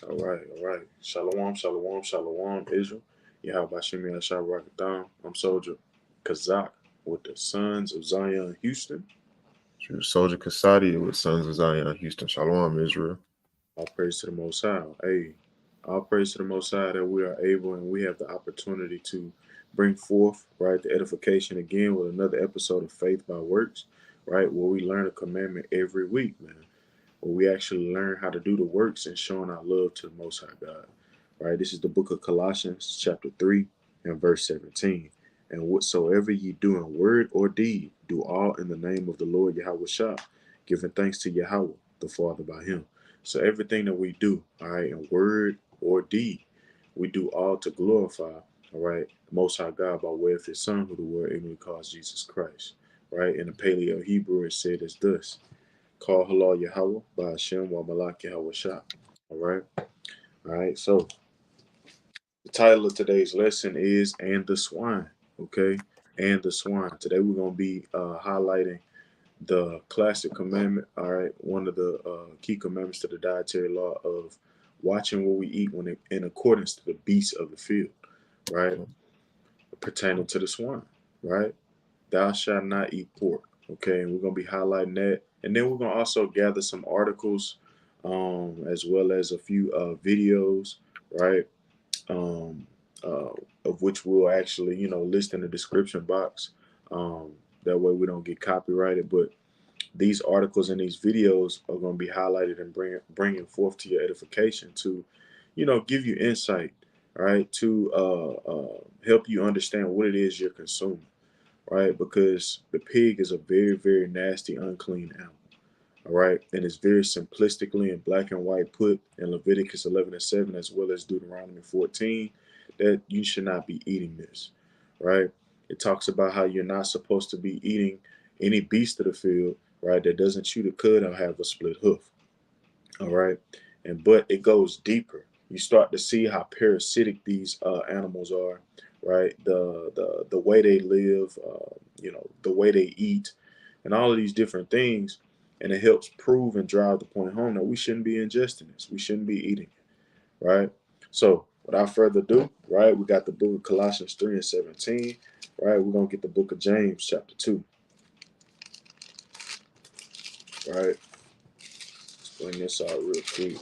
All right. Shalom, shalom, shalom, Israel. Yahweh Shemi Asharakadam. I'm Soldier Kazak with the Sons of Zion Houston. Soldier Kasadi with Sons of Zion, Houston. Shalom, Israel. All praise to the Most High. Hey, all praise to the Most High that we are able and we have the opportunity to bring forth, right, the edification again with another episode of Faith by Works, right, where we learn a commandment every week, man. Where we actually learn how to do the works and showing our love to the Most High God. Right? This is the book of Colossians, chapter 3, and verse 17. And whatsoever ye do in word or deed, do all in the name of the Lord Yahweh Shah, giving thanks to Yahweh, the Father by him. So everything that we do, all right, in word or deed, we do all to glorify, all right, the Most High God by way of his Son, who the world ignorantly calls Jesus Christ. Right? In the Paleo Hebrew, it said as thus. Call halal Yahweh by Hashem wa Malak Yahweh Shah. All right. All right. So the title of today's lesson is And the Swine. Okay. And the Swine. Today we're going to be highlighting the classic commandment. All right. One of the key commandments to the dietary law of watching what we eat in accordance to the beasts of the field. Right. Pertaining to the swine. Right. Thou shalt not eat pork. Okay, and we're gonna be highlighting that, and then we're gonna also gather some articles, as well as a few videos, right? Um, uh, of which we'll actually, list in the description box. Um, that way we don't get copyrighted. But these articles and these videos are gonna be highlighted and bringing forth to your edification to, give you insight, right? To help you understand what it is you're consuming, right? Because the pig is a very, very nasty, unclean animal, all right? And it's very simplistically in black and white put in Leviticus 11:7, as well as Deuteronomy 14, that you should not be eating this, right? It talks about how you're not supposed to be eating any beast of the field, right, that doesn't chew the cud or have a split hoof, all right? But it goes deeper. You start to see how parasitic these animals are, right? The way they live, the way they eat, and all of these different things, and it helps prove and drive the point home that we shouldn't be ingesting this. We shouldn't be eating it, right? So without further ado, right, we got the book of Colossians 3:17, right? We're gonna get the book of James chapter 2, right? Let's bring this out real quick,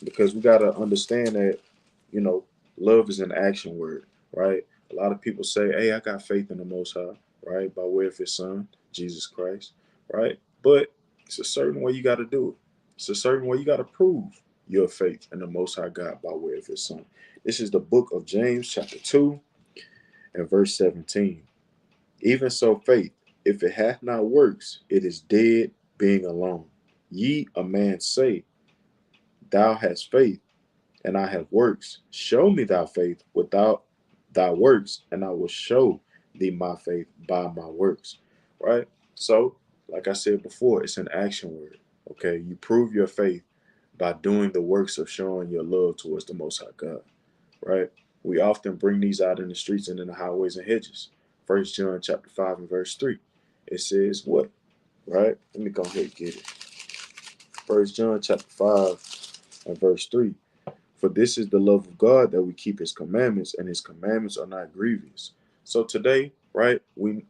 because we got to understand that, love is an action word, right? A lot of people say, hey, I got faith in the Most High, right, by way of his Son, Jesus Christ, right? But it's a certain way you got to do it. It's a certain way you got to prove your faith in the Most High God by way of his Son. This is the book of James, chapter 2, and verse 17. Even so, faith, if it hath not works, it is dead being alone. Ye, a man say, thou hast faith, and I have works. Show me thy faith without thy works, and I will show thee my faith by my works. Right? So, like I said before, it's an action word. Okay. You prove your faith by doing the works of showing your love towards the Most High God. Right? We often bring these out in the streets and in the highways and hedges. 1 John chapter 5 and verse 3. It says what? Right? Let me go ahead and get it. 1 John chapter 5 and verse 3. For this is the love of God, that we keep his commandments, and his commandments are not grievous. So today, right, we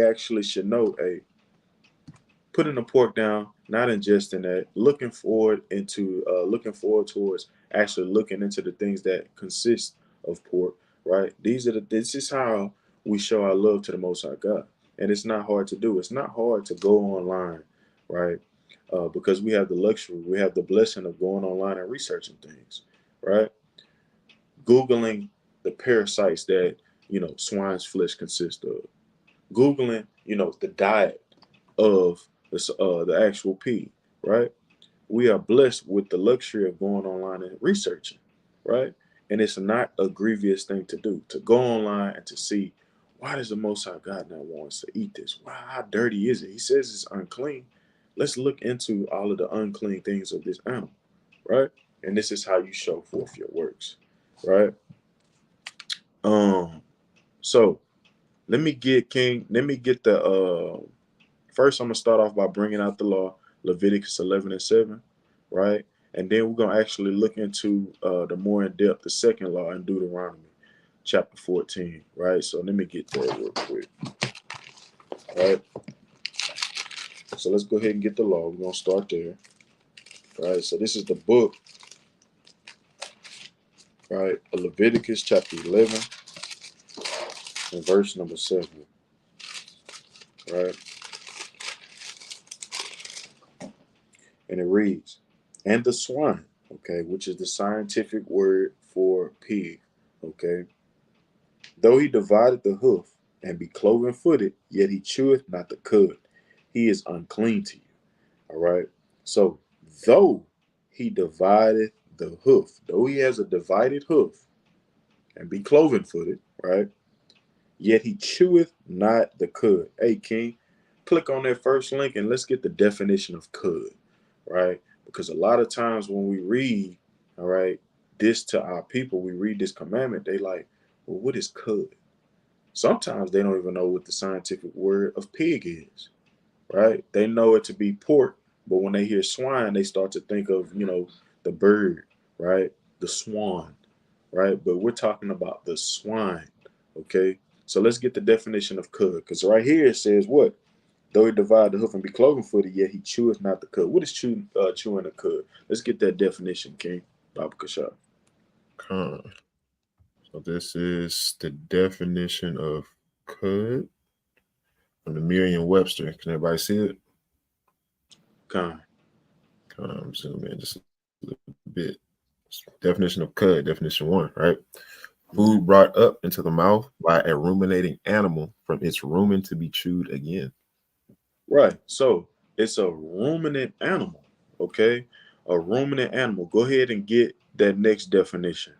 actually should know, putting the pork down, not ingesting that, looking forward towards actually looking into the things that consist of pork, right? This is how we show our love to the Most High God. And it's not hard to do. It's not hard to go online, right? Because we have the luxury, we have the blessing of going online and researching things, right? Googling the parasites that, swine's flesh consists of. Googling, the diet of the actual pig, right? We are blessed with the luxury of going online and researching, right? And it's not a grievous thing to do, to go online and to see, why does the Most High God not want us to eat this? Why, how dirty is it? He says it's unclean. Let's look into all of the unclean things of this animal, right? And this is how you show forth your works, right? So let me get the first. I'm gonna start off by bringing out the law. Leviticus 11:7, right? And then we're gonna actually look into the more in depth, the second law in Deuteronomy, chapter 14, right? So let me get there real quick, right? So let's go ahead and get the law. We're gonna start there, right? So this is the book, right? Leviticus chapter 11 and verse number 7, right? And it reads, "And the swine, okay, which is the scientific word for pig, okay, though he divided the hoof and be cloven footed, yet he cheweth not the cud. He is unclean to you." All right. So, though he divided the hoof, though he has a divided hoof and be cloven footed, right? Yet he cheweth not the cud. Hey, King, click on that first link and let's get the definition of cud, right? Because a lot of times when we read, all right, this to our people, we read this commandment, they like, well, what is cud? Sometimes they don't even know what the scientific word of pig is, right? They know it to be pork, but when they hear swine, they start to think of, the bird, right? The swan, right? But we're talking about the swine, okay? So let's get the definition of cud, because right here it says what? Though he divide the hoof and be cloven footed, yet he cheweth not the cud. What is chewing the cud? Let's get that definition, King. Baba Kasha. Con. So this is the definition of could from the Merriam-Webster. Can everybody see it? Khan. Zoom in just a little bit. Definition of cud, definition one, right? Food brought up into the mouth by a ruminating animal from its rumen to be chewed again. Right. So it's a ruminant animal. Okay. A ruminant animal. Go ahead and get that next definition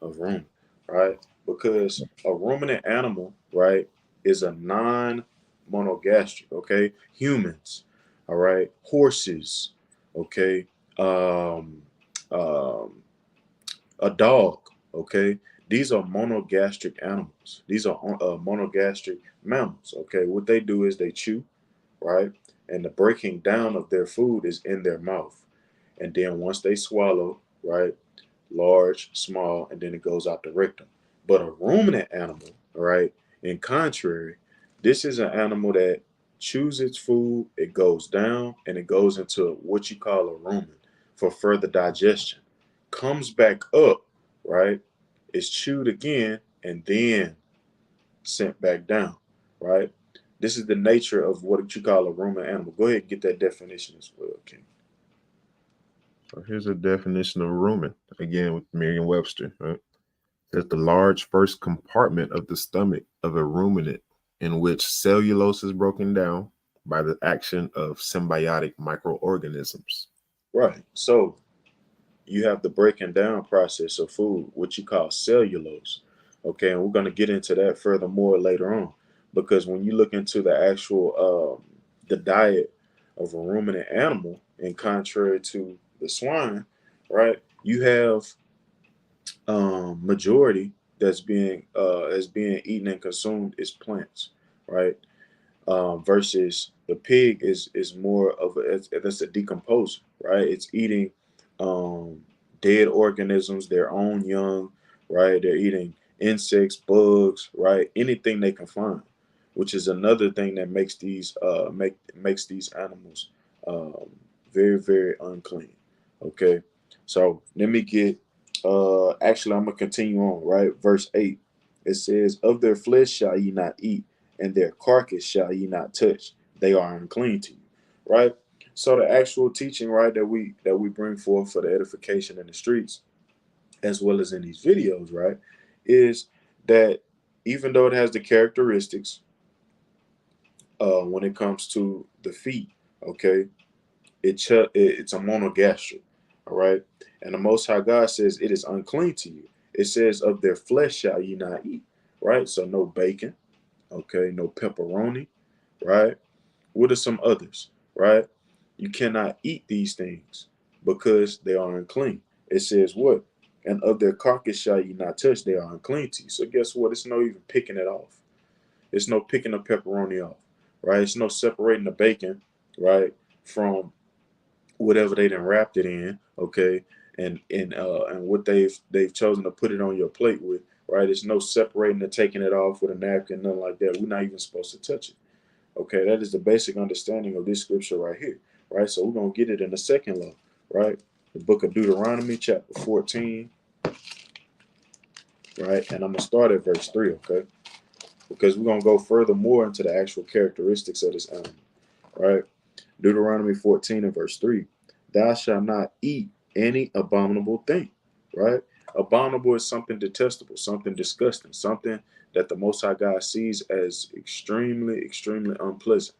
of ruminant, right? Because a ruminant animal, right, is a non-monogastric. Okay. Humans, all right. Horses, okay. Um, um, a dog, okay. These are monogastric animals. These are monogastric mammals. Okay. What they do is they chew, right? And the breaking down of their food is in their mouth. And then once they swallow, right, large, small, and then it goes out the rectum. But a ruminant animal, right, in contrary, this is an animal that chews its food, it goes down, and it goes into what you call a rumen for further digestion. Comes back up, right, is chewed again, and then sent back down, right? This is the nature of what you call a ruminant animal. Go ahead and get that definition as well, King. So here's a definition of rumen, again with Merriam-Webster, right? There's the large first compartment of the stomach of a ruminant in which cellulose is broken down by the action of symbiotic microorganisms. Right. So you have the breaking down process of food, what you call cellulose. Okay, and we're going to get into that furthermore later on, because when you look into the actual the diet of a ruminant animal, in contrary to the swine, right, you have majority that's being eaten and consumed is plants, right? Versus the pig is more of that's a decomposer, right? It's eating um, dead organisms, their own young, right? They're eating insects, bugs, right? Anything they can find, which is another thing that makes these animals um, very very unclean. Okay, so let me get. Actually, I'm gonna continue on. Right, verse 8. It says, "Of their flesh shall ye not eat, and their carcass shall ye not touch; they are unclean to you." Right. So the actual teaching, right, that we bring forth for the edification in the streets, as well as in these videos, right, is that even though it has the characteristics when it comes to the feet, okay, it's a monogastric, all right, and the Most High God says it is unclean to you. It says, "Of their flesh shall ye not eat," right? So no bacon, okay, no pepperoni, right? What are some others, right? You cannot eat these things because they are unclean. It says what? "And of their carcass shall ye not touch, they are unclean to you." So guess what? It's no even picking it off. It's no picking the pepperoni off, right? It's no separating the bacon, right, from whatever they done wrapped it in, okay, and what they've chosen to put it on your plate with, right? There's no separating or taking it off with a napkin, nothing like that. We're not even supposed to touch it. Okay, that is the basic understanding of this scripture right here, right? So we're gonna get it in the second law, right? The book of Deuteronomy, chapter 14, right? And I'm gonna start at verse 3, okay? Because we're gonna go further more into the actual characteristics of this animal, right? Deuteronomy 14 and verse 3. Thou shalt not eat any abominable thing, right? Abominable is something detestable, something disgusting, something that the Most High God sees as extremely, extremely unpleasant.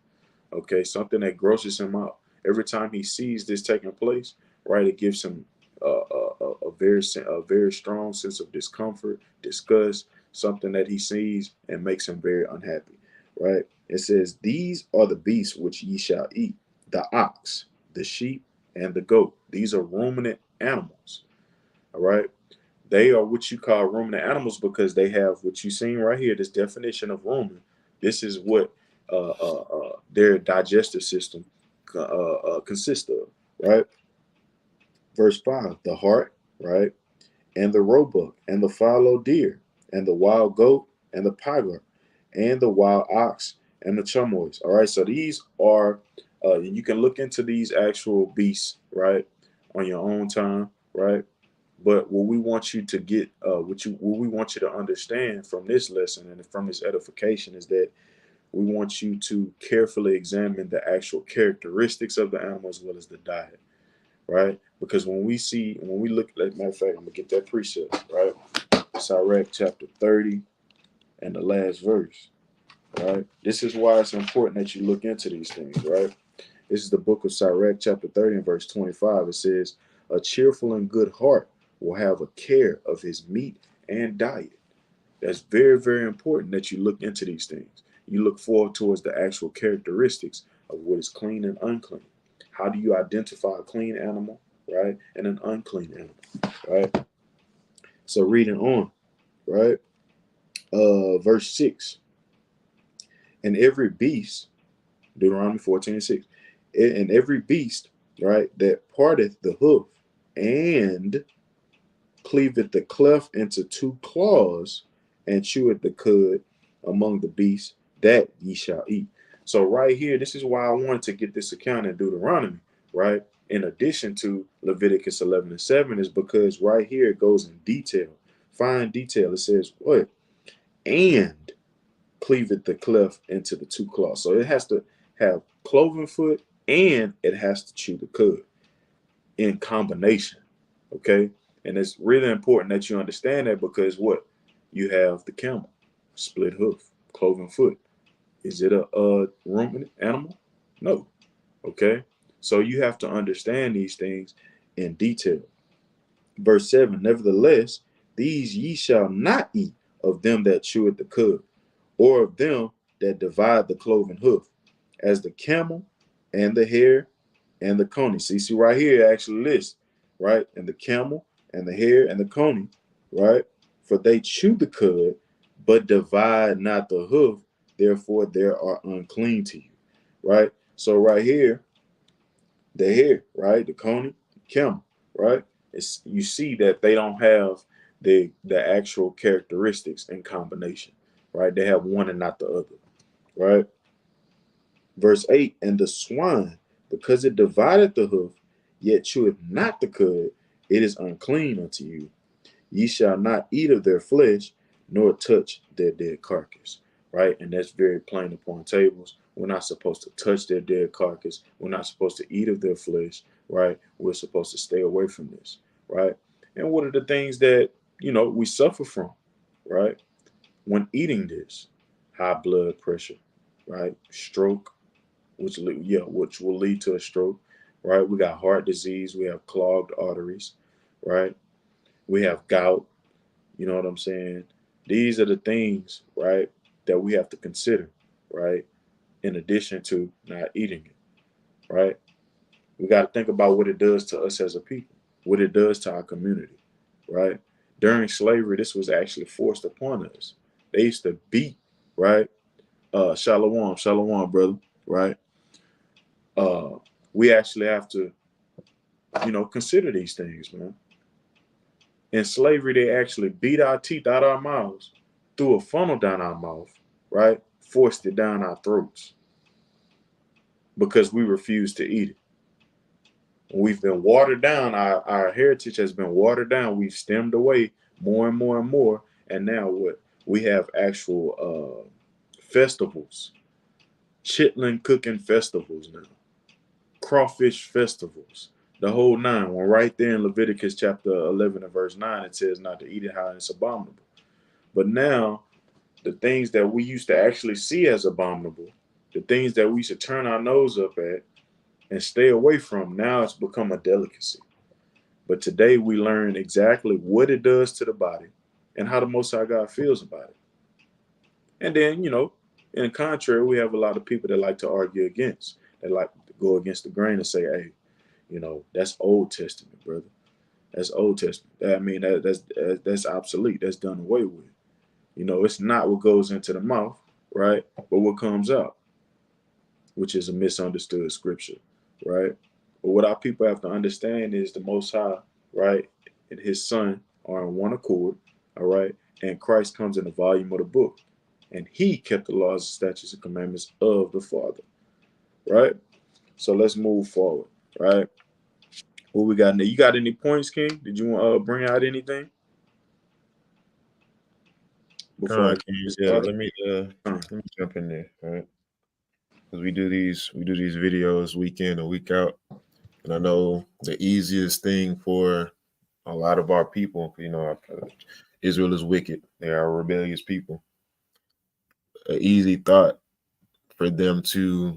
Okay, something that grosses him out. Every time he sees this taking place, right, it gives him a very strong sense of discomfort, disgust, something that he sees and makes him very unhappy, right? It says, "These are the beasts which ye shall eat: the ox, the sheep, and the goat." These are ruminant animals, all right? They are what you call ruminant animals because they have what you seen right here. This definition of rumen. This is what their digestive system consists of, right? Verse 5: the hart, right, and the roebuck, and the fallow deer, and the wild goat, and the pygarg, and the wild ox, and the chamois. All right, so these are, and you can look into these actual beasts, right, on your own time, right? But what we want you to get, what we want you to understand from this lesson and from this edification is that we want you to carefully examine the actual characteristics of the animal as well as the diet, right? Because when we look, like matter of fact, I'm gonna get that precept, right? Sirach chapter 30 and the last verse, right? This is why it's important that you look into these things, right? This is the book of Sirach chapter 30 and verse 25. It says, "A cheerful and good heart will have a care of his meat and diet." That's very, very important that you look into these things. You look forward towards the actual characteristics of what is clean and unclean. How do you identify a clean animal, right, and an unclean animal, right? So reading on, right, verse 6: "And every beast," Deuteronomy 14 and 6, "and every beast, right, that parteth the hoof and cleaveth the cleft into two claws, and cheweth the cud among the beasts, that ye shall eat." So right here, this is why I wanted to get this account in Deuteronomy, right? In addition to Leviticus 11 and 7, is because right here it goes in detail, fine detail. It says what? "And cleaveth the cleft into the two claws." So it has to have cloven foot and it has to chew the cud in combination. Okay. And it's really important that you understand that because what? You have the camel, split hoof, cloven foot. Is it a ruminant animal? No. Okay. So you have to understand these things in detail. Verse 7: "Nevertheless, these ye shall not eat of them that chew at the cud, or of them that divide the cloven hoof, as the camel and the hare and the coney." See right here, it actually lists, right? And the camel and the hare and the coney, right? "For they chew the cud, but divide not the hoof, therefore they are unclean to you." Right? So right here, the hare, right? The coney, camel, right? It's, you see that they don't have the actual characteristics in combination, right? They have one and not the other, right? Verse 8: "And the swine, because it divided the hoof, yet cheweth not the cud, it is unclean unto you. Ye shall not eat of their flesh, nor touch their dead carcass." Right? And that's very plain upon tables. We're not supposed to touch their dead carcass. We're not supposed to eat of their flesh, right? We're supposed to stay away from this, right? And what are the things that, we suffer from, right? When eating this: high blood pressure, right? Stroke, which will lead to a stroke, right? We got heart disease, we have clogged arteries, right? We have gout, you know what I'm saying? These are the things, right, that we have to consider, right? In addition to not eating it, right? We got to think about what it does to us as a people, what it does to our community, right? During slavery, this was actually forced upon us. They used to beat, right? Shalom, shalom, brother, right? uh, we actually have to consider these things, man. In slavery, they actually beat our teeth out our mouths, threw a funnel down our mouth, right? Forced it down our throats because we refused to eat it. We've been watered down. Our heritage has been watered down. We've stemmed away more and more and more. And now what? We have actual festivals, chitlin cooking festivals now, crawfish festivals, the whole nine. When right there in Leviticus chapter 11 and verse 9, it says not to eat it how it's abominable. But now, the things that we used to actually see as abominable, the things that we should turn our nose up at and stay away from, now it's become a delicacy. But today we learn exactly what it does to the body and how the Most High God feels about it. And then, in contrary, we have a lot of people that like to argue against, that like to go against the grain and say, hey, that's Old Testament, brother. That's Old Testament. I mean, that's obsolete. That's done away with. It's not what goes into the mouth, right? But what comes out, which is a misunderstood scripture, right? But what our people have to understand is the Most High, right, and His Son are in one accord, all right? And Christ comes in the volume of the book. And He kept the laws, statutes, and commandments of the Father, right? So let's move forward, right? What we got now? You got any points, King? Did you want to bring out anything before I get King, yeah, started? let me jump in there, all right? Because we do these videos week in and week out, and I know the easiest thing for a lot of our people, Israel is wicked. They are rebellious people. An easy thought for them to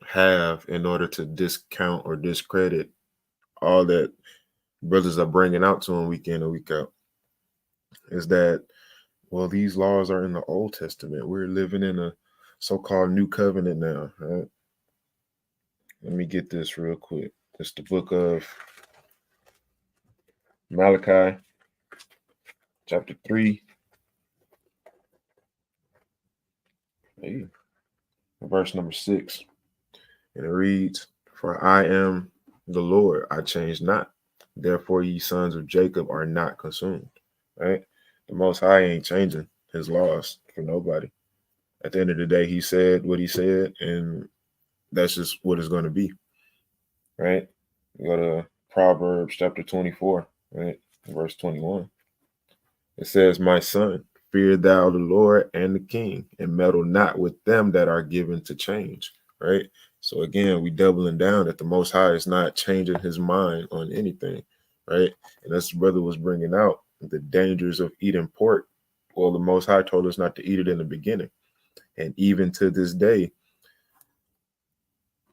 have in order to discount or discredit all that brothers are bringing out to them week in and week out is that, well, these laws are in the Old Testament. We're living in a so-called new covenant now, right? Let me get this real quick. It's the book of Malachi, chapter 3, verse number 6. And it reads, "For I am the Lord, I change not. Therefore, ye sons of Jacob are not consumed." Right? The Most High ain't changing His laws for nobody. At the end of the day, He said what He said, and that's just what it's going to be. Right? You go to Proverbs chapter 24, right? Verse 21. It says, "My son, fear thou the Lord and the king, and meddle not with them that are given to change." Right? So again, we doubling down that the Most High is not changing His mind on anything, right? And as the brother was bringing out the dangers of eating pork. Well, the Most High told us not to eat it in the beginning, and even to this day,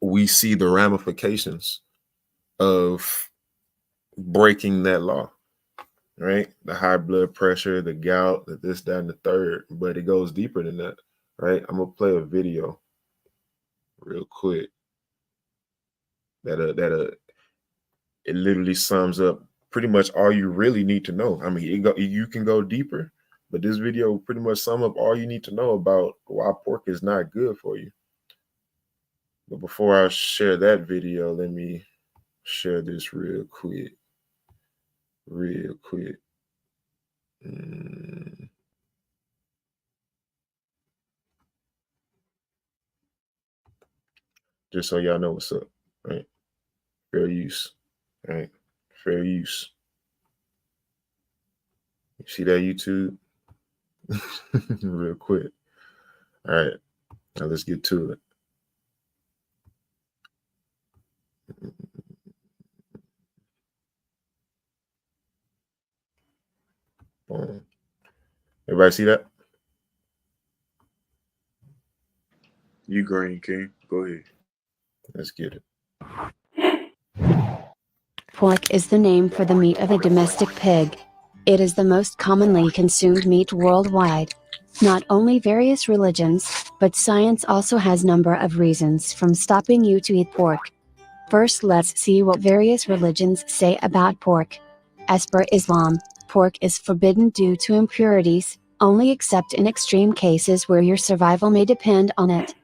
we see the ramifications of breaking that law. Right? The high blood pressure, the gout, the this, that, and the third. But it goes deeper than that, right? I'm gonna play a video real quick that it literally sums up pretty much all you really need to know. I mean, you can go deeper, but this video will pretty much sum up all you need to know about why pork is not good for you. But before I share that video, let me share this real quick. Real quick. Just so y'all know what's up, right? Fair use, right? Fair use. You see that, YouTube? Real quick. All right, now let's get to it. Boom. Everybody see that? You green, King. Go ahead. Let's get it. Pork is the name for the meat of a domestic pig. It is the most commonly consumed meat worldwide. Not only various religions, but science also has number of reasons from stopping you to eat pork. First, let's see what various religions say about pork. As per Islam, pork is forbidden due to impurities, only except in extreme cases where your survival may depend on it.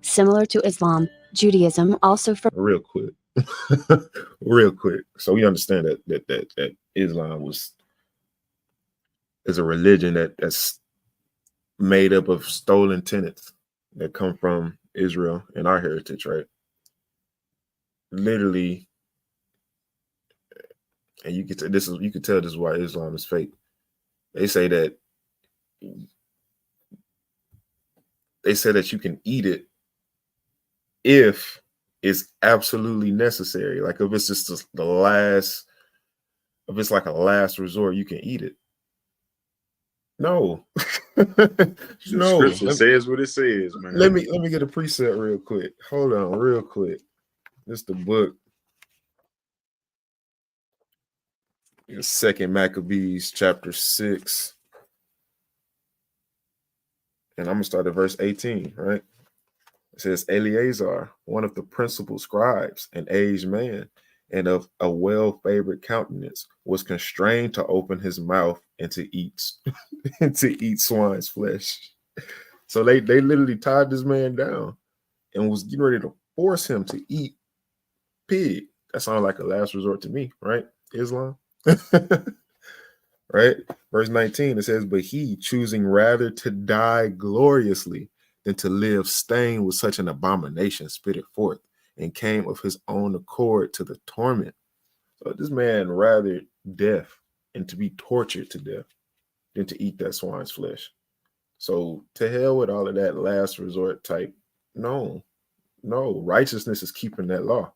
Similar to Islam, Judaism also real quick. Real quick. So we understand that Islam is a religion that's made up of stolen tenets that come from Israel and our heritage, right? Literally, and you could tell this is why Islam is fake. They say that you can eat it if it's absolutely necessary. Like if it's just the last, if it's like a last resort, you can eat it. No, The no. scripture says what it says, Let man. me get a preset real quick. Hold on, real quick. It's the book, Second Maccabees, chapter 6, and I'm gonna start at verse 18. Right? It says, Eleazar, one of the principal scribes, an aged man, and of a well-favored countenance, was constrained to open his mouth and to eat and to eat swine's flesh. So they literally tied this man down and was getting ready to force him to eat pig. That sounds like a last resort to me, right? Islam. Right? Verse 19, it says, but he, choosing rather to die gloriously than to live stained with such an abomination, spit it forth, and came of his own accord to the torment. So this man rather death and to be tortured to death than to eat that swine's flesh. So to hell with all of that last resort type. No, no, righteousness is keeping that law.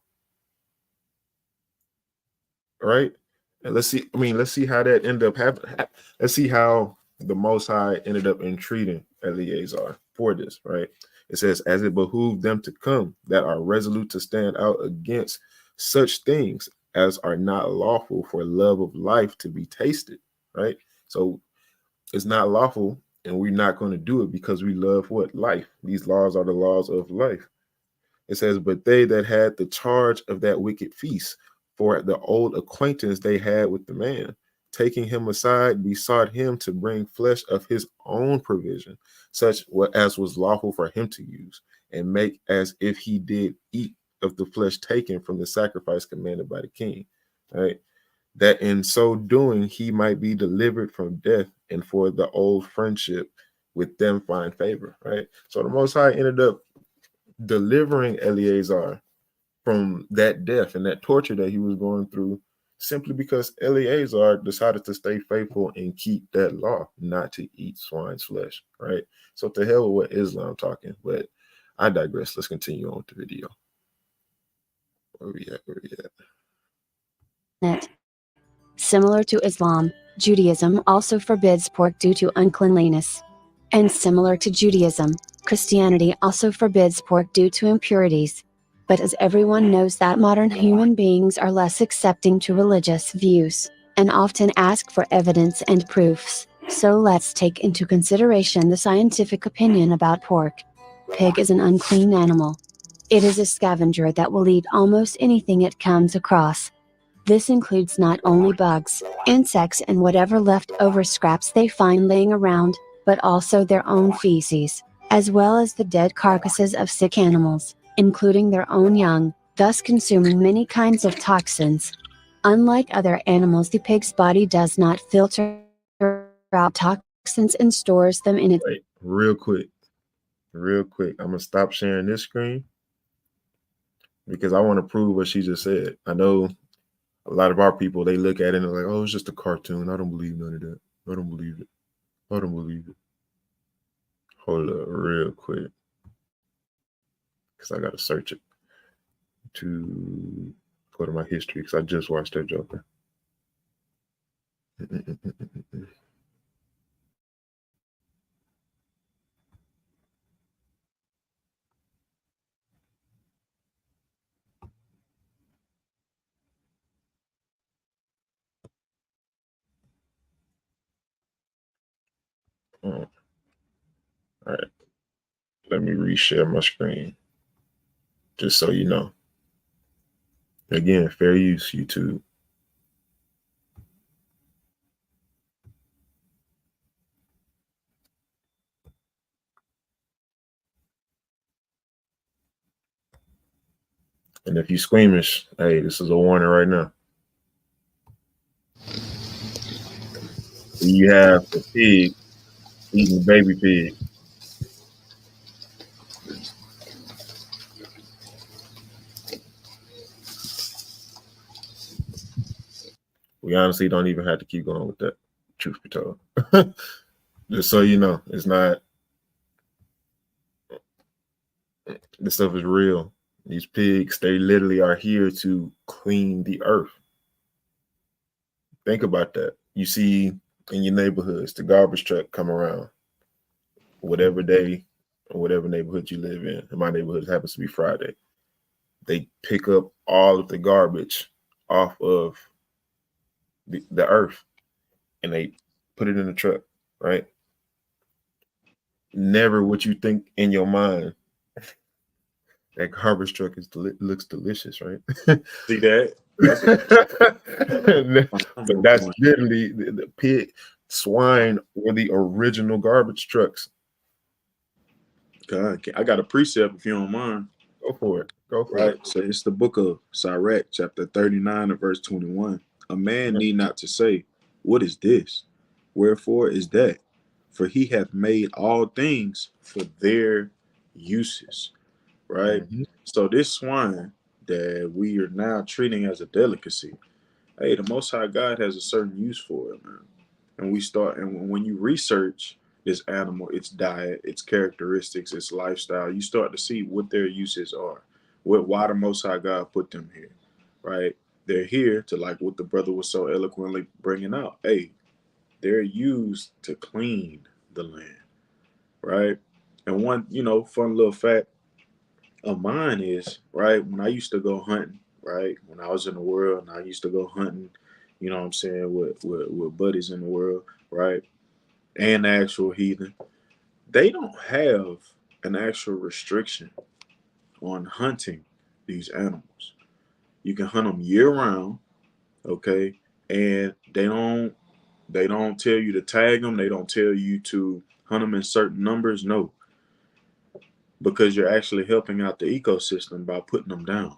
Right? And let's see how that ended up happening. Let's see how the Most High ended up entreating Eleazar for this, right? It says, as it behooved them to come that are resolute to stand out against such things as are not lawful for love of life to be tasted, right? So it's not lawful, and we're not going to do it because we love what? Life. These laws are the laws of life. It says, but they that had the charge of that wicked feast, for the old acquaintance they had with the man, taking him aside, besought him to bring flesh of his own provision, such as was lawful for him to use, and make as if he did eat of the flesh taken from the sacrifice commanded by the king. Right? That in so doing he might be delivered from death, and for the old friendship with them find favor. Right? So the Most High ended up delivering Eleazar from that death and that torture that he was going through, simply because Eleazar decided to stay faithful and keep that law, not to eat swine's flesh, right? So to hell with what Islam talking, but I digress. Let's continue on with the video. Where we at? it. Similar to Islam, Judaism also forbids pork due to uncleanliness. And similar to Judaism, Christianity also forbids pork due to impurities. But as everyone knows that modern human beings are less accepting to religious views, and often ask for evidence and proofs, so let's take into consideration the scientific opinion about pork. Pig is an unclean animal. It is a scavenger that will eat almost anything it comes across. This includes not only bugs, insects and whatever leftover scraps they find laying around, but also their own feces, as well as the dead carcasses of sick animals, including their own young, thus consuming many kinds of toxins. Unlike other animals, the pig's body does not filter out toxins and stores them in its Wait, real quick. I'm gonna stop sharing this screen because I want to prove what she just said. I know a lot of our people, they look at it and they're like, oh, it's just a cartoon. I don't believe none of that. I don't believe it. I don't believe it. Hold up real quick, because I gotta search it to go to my history, because I just watched that Joker. All right, let me reshare my screen just so you know. Again, fair use, YouTube. And if you squeamish, hey, this is a warning right now. You have a pig eating baby pig. We honestly don't even have to keep going with that, truth be told. Just so you know, it's not, this stuff is real. These pigs, they literally are here to clean the earth. Think about that. You see in your neighborhoods, the garbage truck come around, whatever day or whatever neighborhood you live in. In my neighborhood, it happens to be Friday. They pick up all of the garbage off of the earth and they put it in the truck, right? Never would you think in your mind that garbage truck looks delicious, right? See that? That's But that's literally the pig. Swine were the original garbage trucks. God, I got a precept if you don't mind. Go for it. Go for Right. it. So it's the book of Sirach, chapter 39 and verse 21. A man need not to say, what is this? Wherefore is that? For he hath made all things for their uses. Right. Mm-hmm. So this swine that we are now treating as a delicacy, hey, the Most High God has a certain use for it, man. And we start, and when you research this animal, its diet, its characteristics, its lifestyle, you start to see what their uses are, why the Most High God put them here, right? They're here to, like what the brother was so eloquently bringing out. Hey, they're used to clean the land, right? And one, fun little fact of mine is, right, when I used to go hunting, right, when I was in the world and I used to go hunting, you know what I'm saying, with buddies in the world, right, and the actual heathen, they don't have an actual restriction on hunting these animals. You can hunt them year round, okay, and they don't tell you to tag them. They don't tell you to hunt them in certain numbers. No, because you're actually helping out the ecosystem by putting them down.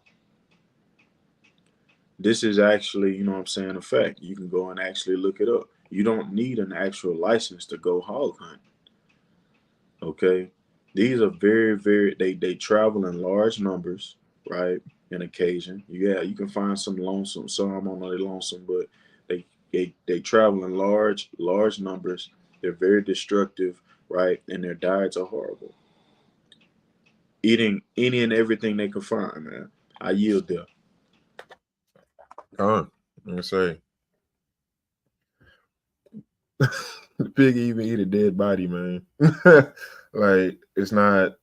This is actually, you know what I'm saying, a fact. You can go and actually look it up. You don't need an actual license to go hog hunt. Okay. These are very, very they travel in large numbers, right? In occasion. Yeah, you can find some lonesome, some on the lonesome, but they travel in large numbers. They're very destructive, right? And their diets are horrible. Eating any and everything they can find, man. I yield there. Let me say, the pig even eat a dead body, man. Like it's not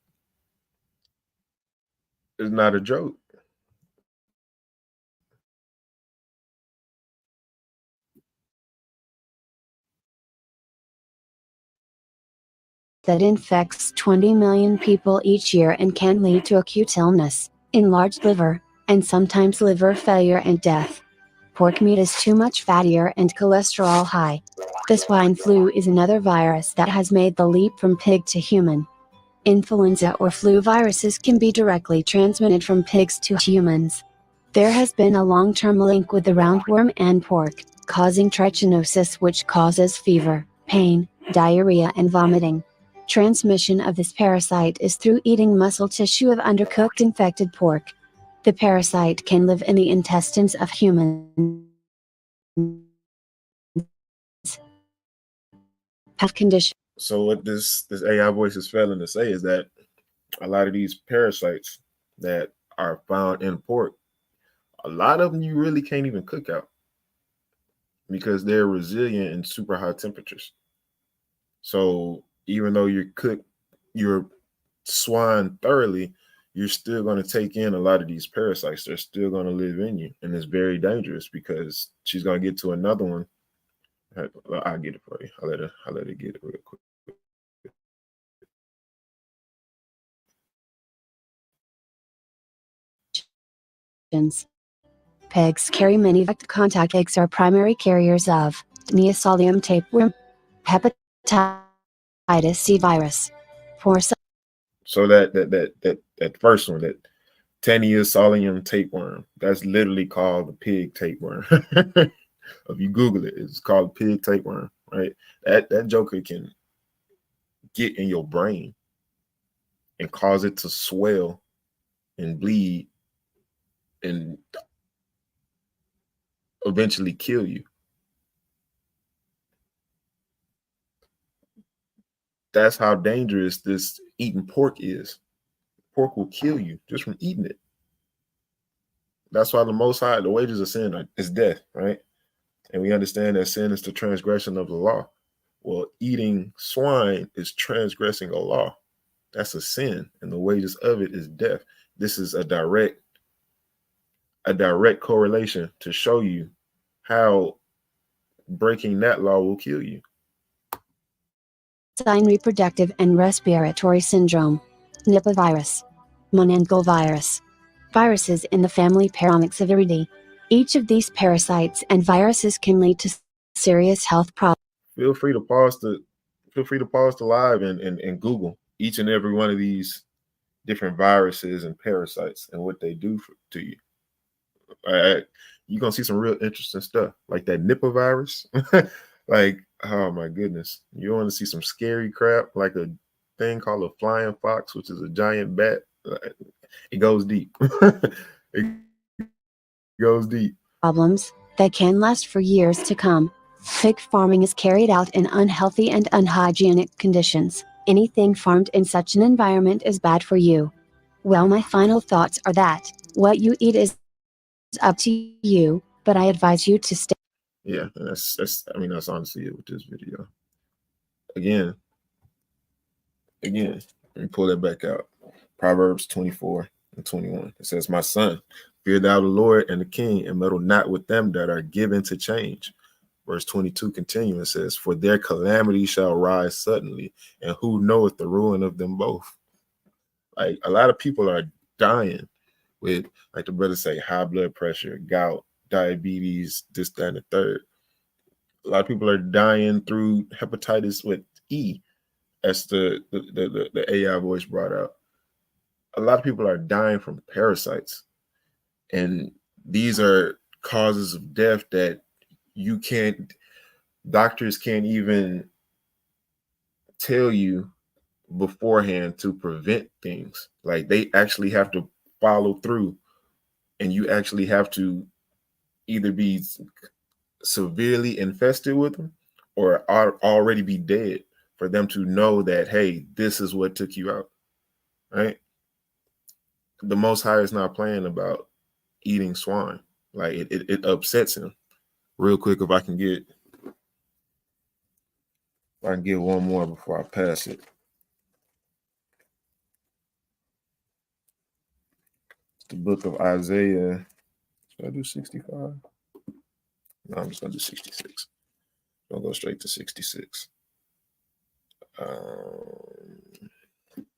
a joke. That infects 20 million people each year and can lead to acute illness, enlarged liver, and sometimes liver failure and death. Pork meat is too much fattier and cholesterol high. The swine flu is another virus that has made the leap from pig to human. Influenza or flu viruses can be directly transmitted from pigs to humans. There has been a long-term link with the roundworm and pork, causing trichinosis, which causes fever, pain, diarrhea and vomiting. Transmission of this parasite is through eating muscle tissue of undercooked infected pork. The parasite can live in the intestines of humans. Have condition. So what this AI voice is failing to say is that a lot of these parasites that are found in pork, a lot of them you really can't even cook out because they're resilient in super high temperatures. So even though you cook your swine thoroughly, you're still going to take in a lot of these parasites. They're still going to live in you, and it's very dangerous because she's going to get to another one. I'll get it for you. I'll let her get it real quick. Pigs carry many contact. Pigs are primary carriers of Neosolium tapeworm, hepatitis C virus. For some, So that first one, that Tania solium tapeworm. That's literally called the pig tapeworm. If you Google it, it's called pig tapeworm, right? That joker can get in your brain and cause it to swell and bleed and eventually kill you. That's how dangerous this eating pork is. Pork will kill you just from eating it. That's why the Most High, the wages of sin is death, right? And we understand that sin is the transgression of the law. Well, eating swine is transgressing a law. That's a sin, and the wages of it is death. This is a direct correlation to show you how breaking that law will kill you. Swine reproductive and respiratory syndrome. Nipah virus. Monongovirus. Viruses in the family Paramyxoviridae. Each of these parasites and viruses can lead to serious health problems. Feel free to pause the live and Google each and every one of these different viruses and parasites and what they do to you. You're gonna see some real interesting stuff, like that Nipah virus. Like, oh my goodness, you want to see some scary crap, like a thing called a flying fox, which is a giant bat. It goes deep. It goes deep. Problems that can last for years to come. Pig farming is carried out in unhealthy and unhygienic conditions. Anything farmed in such an environment is bad for you. Well, my final thoughts are that what you eat is up to you, but I advise you to stay. Yeah, that's honestly it with this video. Again, let me pull that back out. Proverbs 24 and 21. It says, "My son, fear thou the Lord and the king, and meddle not with them that are given to change." Verse 22 continues, it says, "For their calamity shall rise suddenly, and who knoweth the ruin of them both?" Like, a lot of people are dying with, like the brother say, high blood pressure, gout, diabetes, this, that, and the third. A lot of people are dying through hepatitis with E, as the AI voice brought out. A lot of people are dying from parasites, and these are causes of death that doctors can't even tell you beforehand to prevent things. Like, they actually have to follow through, and you actually have to either be severely infested with them or already be dead for them to know that, hey, this is what took you out, right? The Most High is not playing about eating swine. Like, it upsets him. Real quick, if I can get one more before I pass it. It's the book of Isaiah. Should I do 65? No, I'm just gonna do 66. I'll go straight to 66.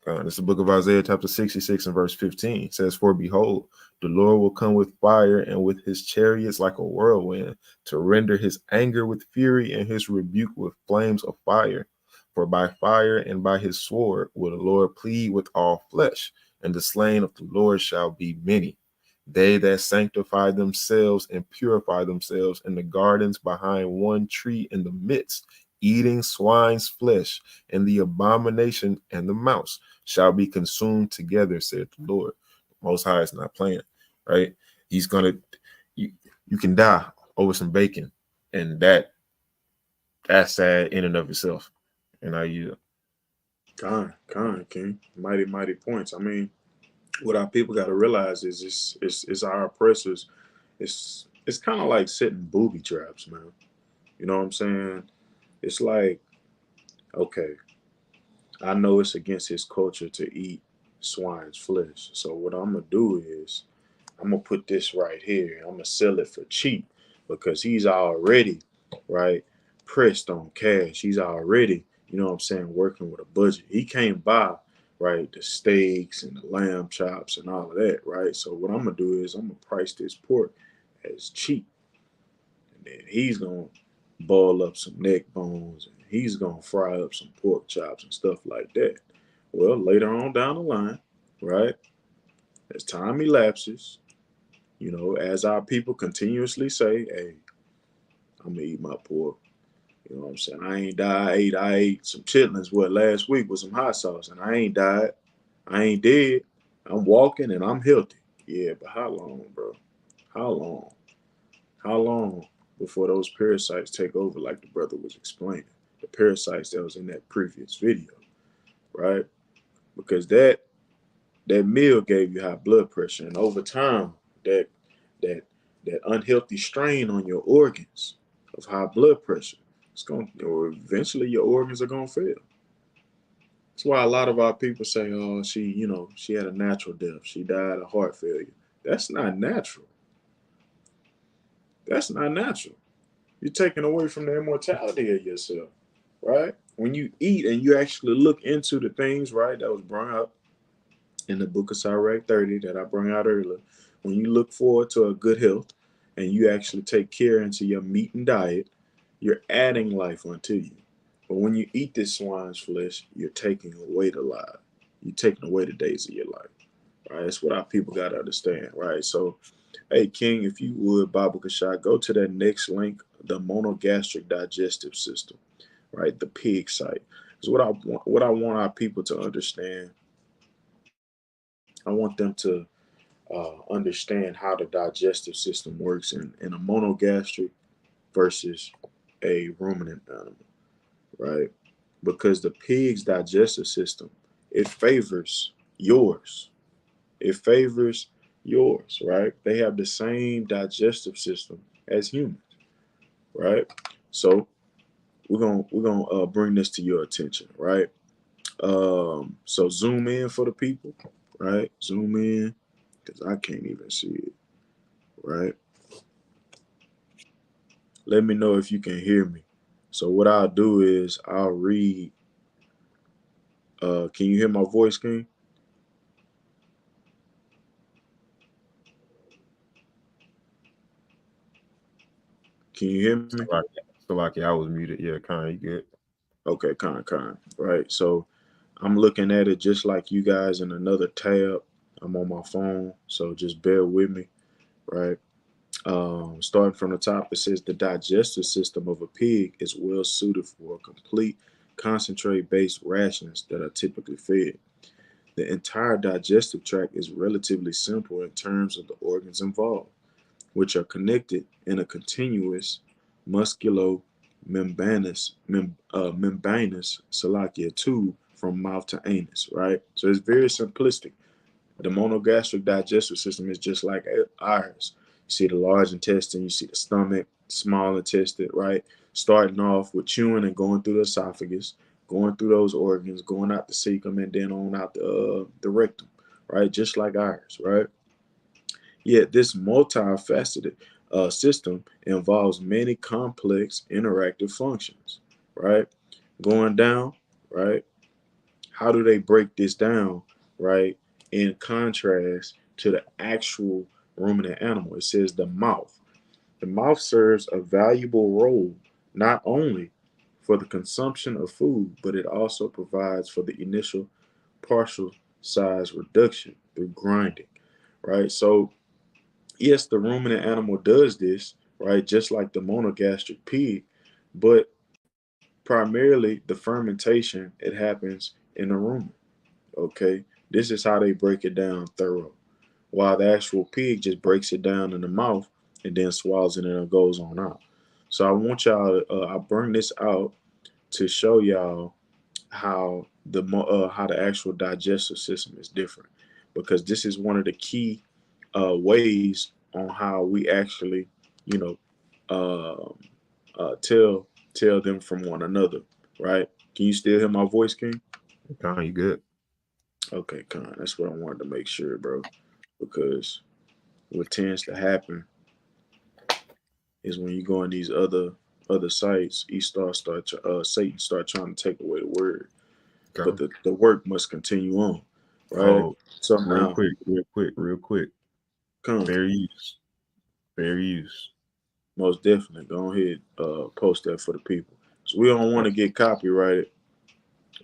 It's the book of Isaiah, chapter 66 and verse 15. It says, "For behold, the Lord will come with fire, and with his chariots like a whirlwind, to render his anger with fury and his rebuke with flames of fire. For by fire and by his sword will the Lord plead with all flesh, and the slain of the Lord shall be many. They that sanctify themselves and purify themselves in the gardens behind one tree in the midst, eating swine's flesh, and the abomination and the mouse shall be consumed together, said the Lord." Most High is not playing, right? He's gonna, you can die over some bacon, and that's sad in and of itself. And King. Mighty points. I mean, what our people got to realize is it's our oppressors. It's kind of like setting booby traps, man. You know what I'm saying? It's like, okay, I know it's against his culture to eat swine's flesh. So what I'm gonna do is I'm gonna put this right here. I'm gonna sell it for cheap because he's already right pressed on cash. He's already, you know what I'm saying, working with a budget. He can't buy right the steaks and the lamb chops and all of that, right? So what I'm gonna do is I'm gonna price this pork as cheap, and then he's gonna boil up some neck bones and he's gonna fry up some pork chops and stuff like that. Well, later on down the line, right? As time elapses, as our people continuously say, hey, I'm gonna eat my pork. You know what I'm saying? I ain't died. I ate some chitlins last week with some hot sauce, and I ain't died. I ain't dead. I'm walking and I'm healthy. Yeah, but how long, bro? How long? How long before those parasites take over, like the brother was explaining? The parasites that was in that previous video, right? Because that meal gave you high blood pressure, and over time, that that that unhealthy strain on your organs of high blood pressure, it's going, or eventually your organs are gonna fail. That's why a lot of our people say, "Oh, she had a natural death. She died of heart failure." That's not natural. That's not natural. You're taking away from the immortality of yourself, right? When you eat and you actually look into the things, right, that was brought up in the book of Sirach 30 that I brought out earlier, when you look forward to a good health and you actually take care into your meat and diet, you're adding life unto you. But when you eat this swine's flesh, you're taking away the life. You're taking away the days of your life. Right? That's what our people got to understand, right? So, hey, King, if you would, Baba Kashai, go to that next link, the monogastric digestive system, right? The pig site. Because what I want our people to understand, I want them to understand how the digestive system works in a monogastric versus a ruminant animal, right? Because the pig's digestive system, it favors yours. It favors yours, right? They have the same digestive system as humans, right? So we're gonna bring this to your attention, right? So zoom in for the people, right? Zoom in because I can't even see it, right? Let me know if you can hear me. So what I'll do is I'll read. Can you hear my voice, King? Can you hear me? Salaki, I was muted. Yeah, kind of you good. Okay, kind. Right. So I'm looking at it just like you guys in another tab. I'm on my phone, so just bear with me, right? Starting from the top, it says the digestive system of a pig is well suited for complete concentrate based rations that are typically fed. The entire digestive tract is relatively simple in terms of the organs involved, which are connected in a continuous musculo-membranous salakia tube from mouth to anus, right? So it's very simplistic. The monogastric digestive system is just like ours. You see the large intestine, you see the stomach, small intestine, right? Starting off with chewing and going through the esophagus, going through those organs, going out the cecum, and then on out the rectum, right? Just like ours, right? Yet this multifaceted system involves many complex interactive functions, right? Going down, right? How do they break this down, right? In contrast to the actual ruminant animal, it says the mouth. The mouth serves a valuable role not only for the consumption of food, but it also provides for the initial partial size reduction through grinding, right? So yes, the ruminant animal does this, right? Just like the monogastric pig, but primarily the fermentation, it happens in the rumen. Okay. This is how they break it down thorough. While the actual pig just breaks it down in the mouth and then swallows it and it goes on out. So I want y'all I bring this out to show y'all how the actual digestive system is different, because this is one of the key ways on how we actually, you know, uh, tell them from one another, right? Can you still hear my voice, King? Kind you good. Okay, Con. That's what I wanted to make sure, bro. Because what tends to happen is when you go on these other sites, Satan start trying to take away the word, but Okay. the work must continue on, right? Oh, So real now, quick, real quick. Con, Fair use. Fair use. most definitely go ahead, post that for the people. So we don't want to get copyrighted,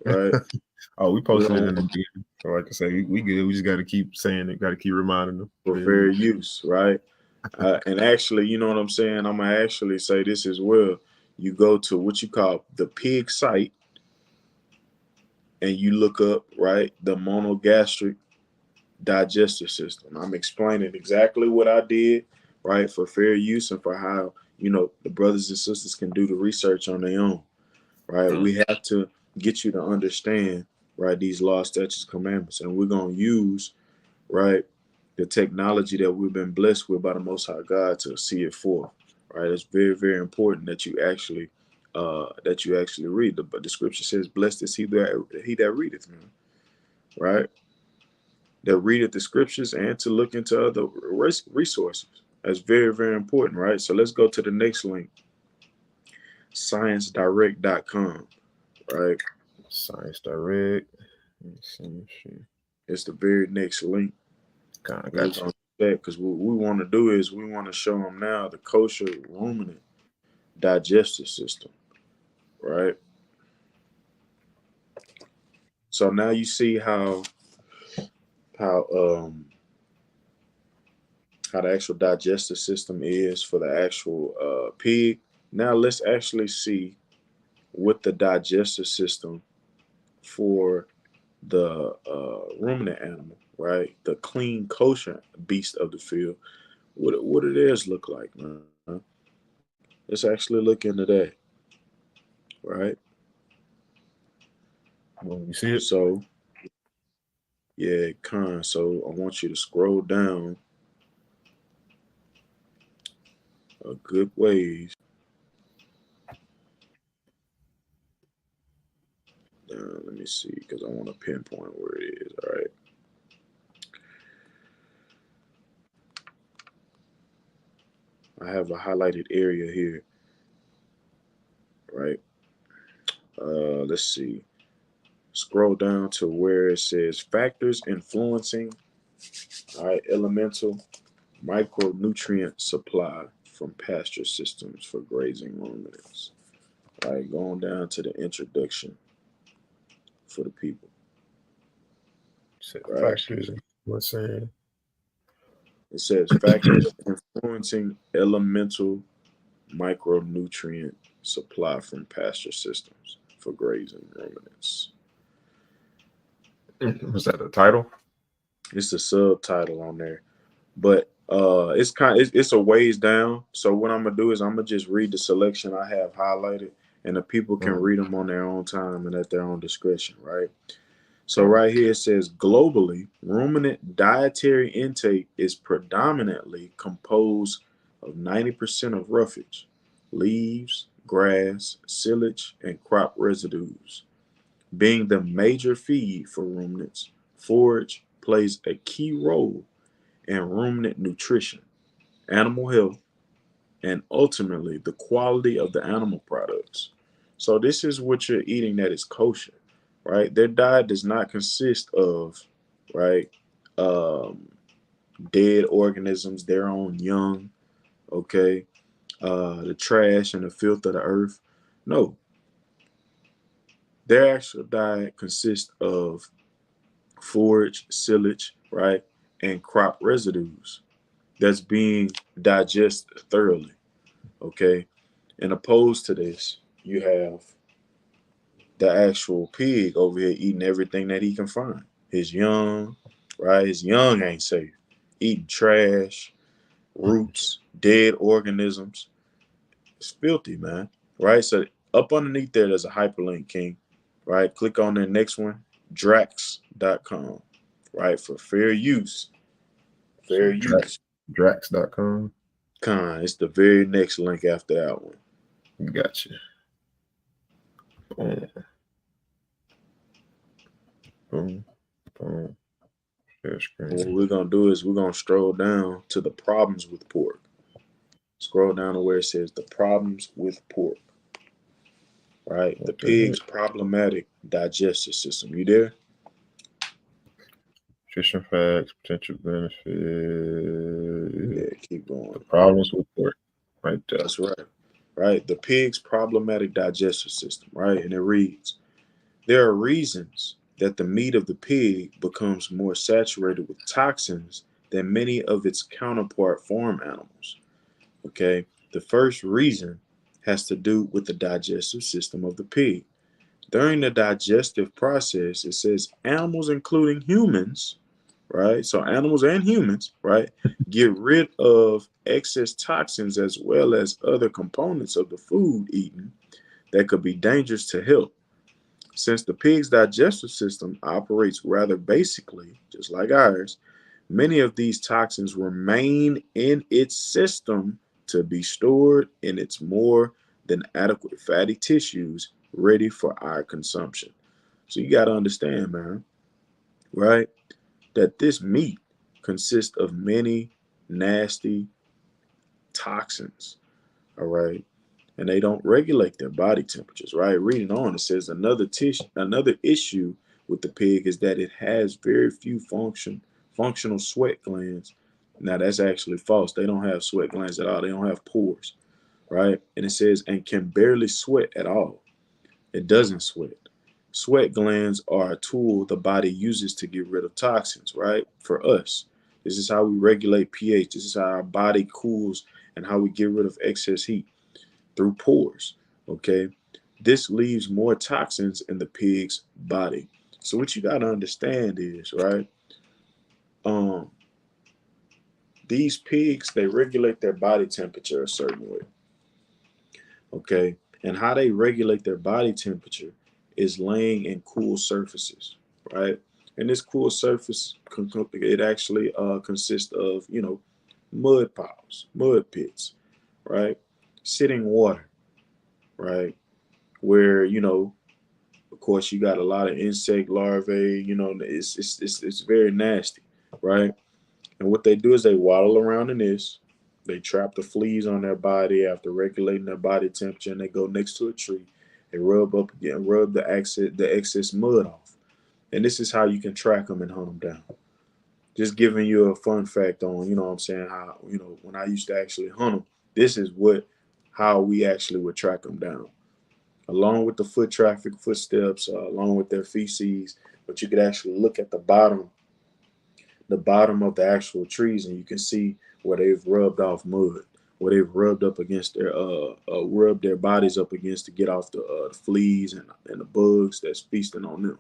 right? Oh, we We posted it in don't the beginning. So like I say, we good. We just got to keep saying it. Got to keep reminding them. for fair use, right? And actually, you know what I'm saying? I'm gonna actually say this as well. You go to what you call the pig site, and you look up right the monogastric digestive system. I'm explaining exactly what I did, right, for fair use and for how the brothers and sisters can do the research on their own, right? We have to get you to understand, right, these laws, statutes, commandments, and we're gonna use, right, the technology that we've been blessed with by the Most High God to see it forth. Right, it's very, very important that you actually read. But the scripture says, "Blessed is he that readeth," man. Right, that readeth the scriptures and to look into other resources. That's very, very important. Right, so let's go to the next link, sciencedirect.com. Right, Science Direct. Let's see. it's the very next link. Kind of We're got you. going to that because what we want to do is we want to show them now the kosher ruminant digestive system, right? So now you see how the actual digestive system is for the actual pig. Now let's actually see what the digestive system for the ruminant animal, right? The clean kosher beast of the field. What it is look like, man. Let's actually look into that, right? Well, you see it? So yeah, so I want you to scroll down a good ways. Let me see, because I want to pinpoint where it is. All right. I have a highlighted area here, right? Let's see. Scroll down to where it says factors influencing, all right, elemental micronutrient supply from pasture systems for grazing ruminants. All right, going down to the introduction for the people, Set right? factors. What's saying? It says factors influencing elemental micronutrient supply from pasture systems for grazing ruminants. Was that the title? It's the subtitle on there, but it's a ways down. So what I'm gonna do is I'm gonna just read the selection I have highlighted, and the people can read them on their own time and at their own discretion, right? So right here it says globally, ruminant dietary intake is predominantly composed of 90% of roughage, leaves, grass, silage, and crop residues. Being the major feed for ruminants, forage plays a key role in ruminant nutrition, animal health, and ultimately the quality of the animal products. So this is what you're eating that is kosher, right? Their diet does not consist of, right, um, dead organisms, their own young, okay, the trash and the filth of the earth. No, their actual diet consists of forage, silage, right, and crop residues that's being digested thoroughly, okay? And opposed to this, you have the actual pig over here eating everything that he can find. His young, right? His young ain't safe. Eating trash, roots, dead organisms. It's filthy, man. Right? So up underneath there's a hyperlink, King. Right? Click on the next one, drax.com. Right? For fair use. Fair use. Drax.com. It's the very next link after that one. Gotcha. Boom. Boom. Boom. Share And what screen. we're gonna do is we're gonna scroll down to the problems with pork. Scroll down to where it says the problems with pork. Right? The What the pig's heck? problematic digestive system. You there? Nutrition facts, potential benefit, Yeah, keep going. the problems with pork. Right there. That's right. Right? The pig's problematic digestive system, right? And it reads, there are reasons that the meat of the pig becomes more saturated with toxins than many of its counterpart farm animals. Okay, the first reason has to do with the digestive system of the pig. During the digestive process, it says animals, including humans, right? So animals and humans, right, get rid of excess toxins as well as other components of the food eaten that could be dangerous to health. Since the pig's digestive system operates rather basically, just like ours, many of these toxins remain in its system to be stored in its more than adequate fatty tissues ready for our consumption. So you got to understand, man, right, that this meat consists of many nasty toxins, all right? And they don't regulate their body temperatures, right? Reading on, it says another issue with the pig is that it has very few functional sweat glands. Now that's actually false. They don't have sweat glands at all. They don't have pores, right? And it says and can barely sweat at all. It doesn't sweat. Sweat glands are a tool the body uses to get rid of toxins, right? For us, this is how we regulate pH. This is how our body cools and how we get rid of excess heat through pores. Okay, this leaves more toxins in the pig's body. So what you got to understand is, right, um these pigs, they regulate their body temperature a certain way. Okay, and how they regulate their body temperature is laying in cool surfaces, right? And this cool surface, it actually consists of, mud piles, mud pits, right? Sitting water, right? Where, of course, you got a lot of insect larvae, it's very nasty, right? And what they do is they waddle around in this. They trap the fleas on their body after regulating their body temperature, and they go next to a tree. They rub up again, rub the excess mud off. And this is how you can track them and hunt them down. Just giving you a fun fact on, what I'm saying, how, when I used to actually hunt them, this is how we actually would track them down. Along with the foot traffic, footsteps, along with their feces, but you could actually look at the bottom of the actual trees, and you can see where they've rubbed off mud, where they've rubbed up against rubbed their bodies up against to get off the fleas and the bugs that's feasting on them.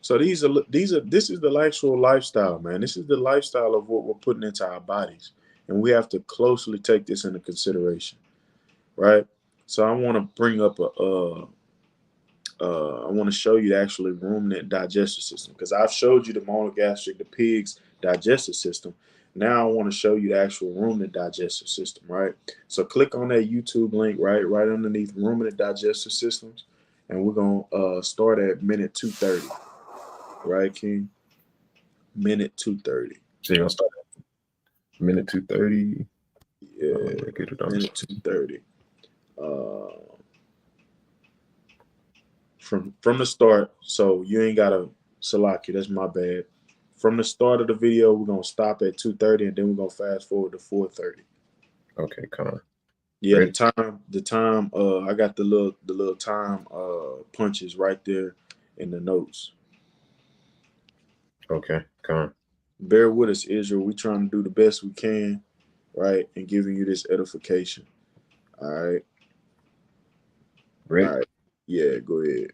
So this is the actual lifestyle, man. This is the lifestyle of what we're putting into our bodies, and we have to closely take this into consideration, right? So I want to bring up I want to show you the actually ruminant digestive system, because I've showed you the monogastric, the pig's digestive system. Now I want to show you the actual ruminant digestive system, right? So click on that YouTube link right underneath ruminant digestive systems, and we're gonna start at minute 230, right, King? Minute 230. So you're gonna start at minute 230. Yeah, get it on. Minute 230. From the start, so you ain't gotta select you. That's my bad. From the start of the video, we're gonna stop at 2:30, and then we're gonna fast forward to 4:30. Okay, come on. Yeah, Ready? the time. I got the little time punches right there in the notes. Okay, come on. Bear with us, Israel. We're trying to do the best we can, right, and giving you this edification. All right. Ready? All right. Yeah, go ahead.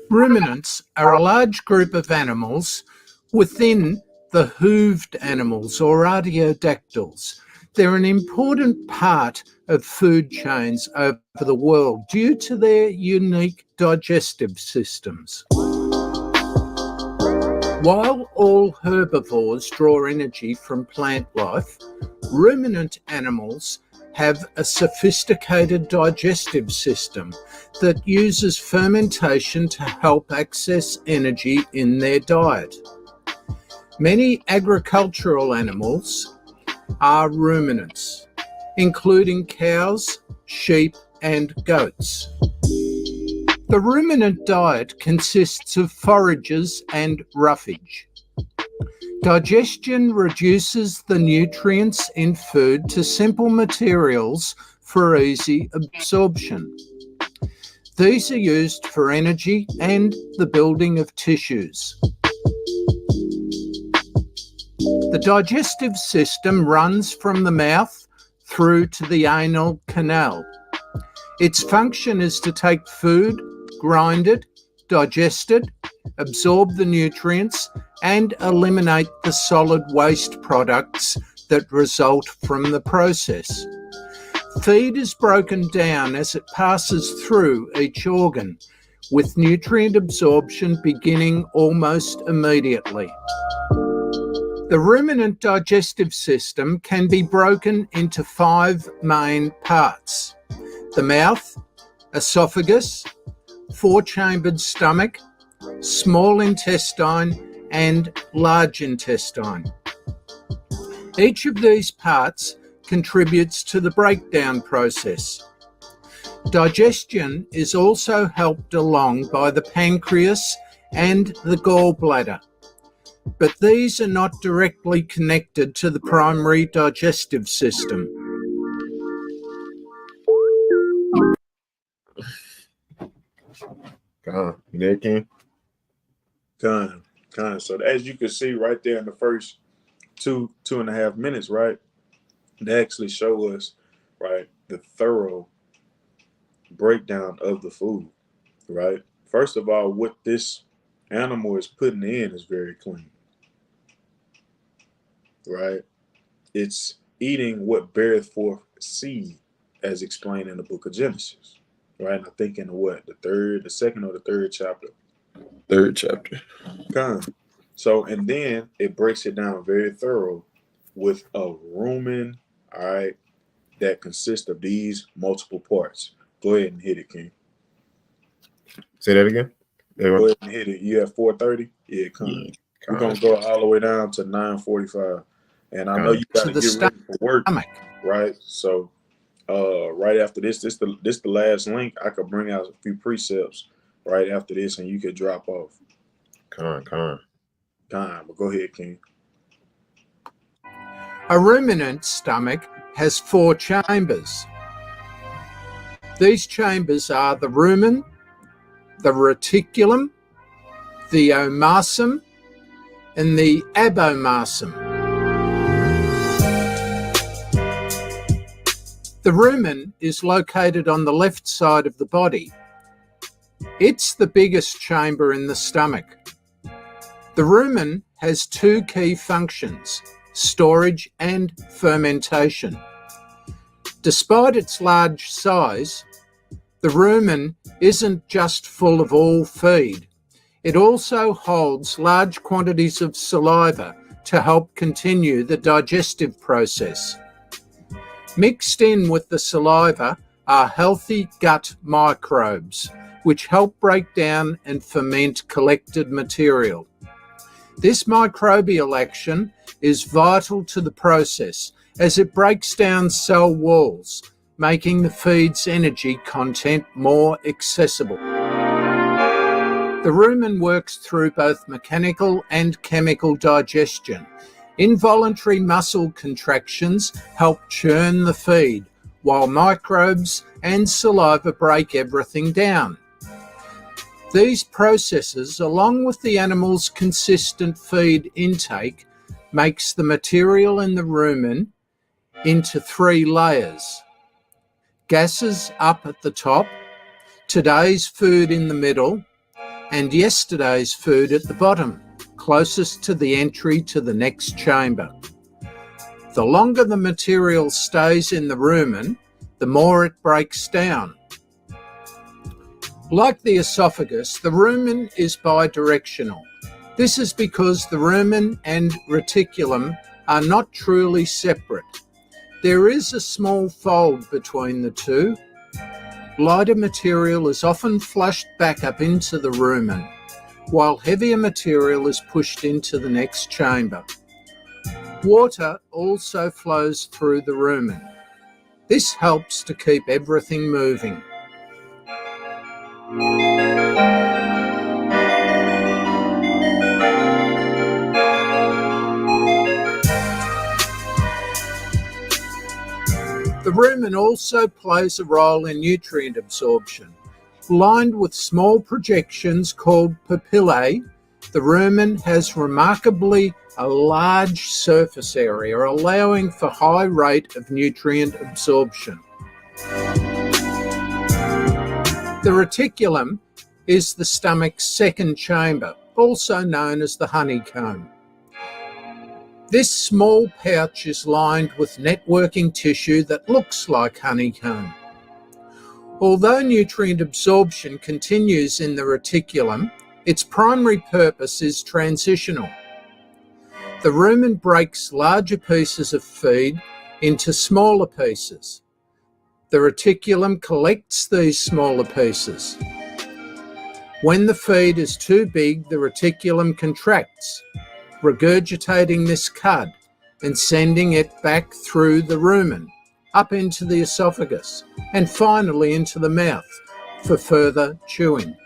Ruminants are a large group of animals within the hooved animals or artiodactyls. They're an important part of food chains over the world due to their unique digestive systems. While all herbivores draw energy from plant life, ruminant animals have a sophisticated digestive system that uses fermentation to help access energy in their diet. Many agricultural animals are ruminants, including cows, sheep, and goats. The ruminant diet consists of forages and roughage. Digestion reduces the nutrients in food to simple materials for easy absorption. These are used for energy and the building of tissues. The digestive system runs from the mouth through to the anal canal. Its function is to take food, grind it, digest it, absorb the nutrients, and eliminate the solid waste products that result from the process. Feed is broken down as it passes through each organ, with nutrient absorption beginning almost immediately. The ruminant digestive system can be broken into 5 main parts: the mouth, esophagus, 4-chambered stomach, small intestine, and large intestine. Each of these parts contributes to the breakdown process. Digestion is also helped along by the pancreas and the gallbladder, but these are not directly connected to the primary digestive system. You there, Ken? Kind. So as you can see right there in the first 2.5 minutes, right, they actually show us, right, the thorough breakdown of the food, right? First of all, what this animal is putting in is very clean, right? It's eating what beareth forth seed, as explained in the book of Genesis, right? And I think in the second or the third chapter. Third chapter. So, and then it breaks it down very thorough with a rumen, all right, that consists of these multiple parts. Go ahead and hit it, King. Say that again. Go ahead and hit it. You have 4:30? Yeah, come. We're going to go all the way down to 9:45. And I know you got to get ready for work, right? So, right after this the last link. I could bring out a few precepts right after this, and you could drop off. But go ahead, King. A ruminant stomach has 4 chambers. These chambers are the rumen, the reticulum, the omasum, and the abomasum. The rumen is located on the left side of the body. It's the biggest chamber in the stomach. The rumen has 2 key functions: storage and fermentation. Despite its large size, the rumen isn't just full of all feed. It also holds large quantities of saliva to help continue the digestive process. Mixed in with the saliva are healthy gut microbes, which help break down and ferment collected material. This microbial action is vital to the process as it breaks down cell walls, making the feed's energy content more accessible. The rumen works through both mechanical and chemical digestion. Involuntary muscle contractions help churn the feed, while microbes and saliva break everything down. These processes, along with the animal's consistent feed intake, makes the material in the rumen into 3 layers. Gases up at the top, today's food in the middle, and yesterday's food at the bottom, closest to the entry to the next chamber. The longer the material stays in the rumen, the more it breaks down. Like the esophagus, the rumen is bidirectional. This is because the rumen and reticulum are not truly separate. There is a small fold between the two. Lighter material is often flushed back up into the rumen, while heavier material is pushed into the next chamber. Water also flows through the rumen. This helps to keep everything moving. The rumen also plays a role in nutrient absorption. Lined with small projections called papillae, the rumen has remarkably a large surface area, allowing for high rate of nutrient absorption. The reticulum is the stomach's second chamber, also known as the honeycomb. This small pouch is lined with networking tissue that looks like honeycomb. Although nutrient absorption continues in the reticulum, its primary purpose is transitional. The rumen breaks larger pieces of feed into smaller pieces. The reticulum collects these smaller pieces. When the feed is too big, the reticulum contracts, regurgitating this cud and sending it back through the rumen, up into the esophagus, and finally into the mouth for further chewing.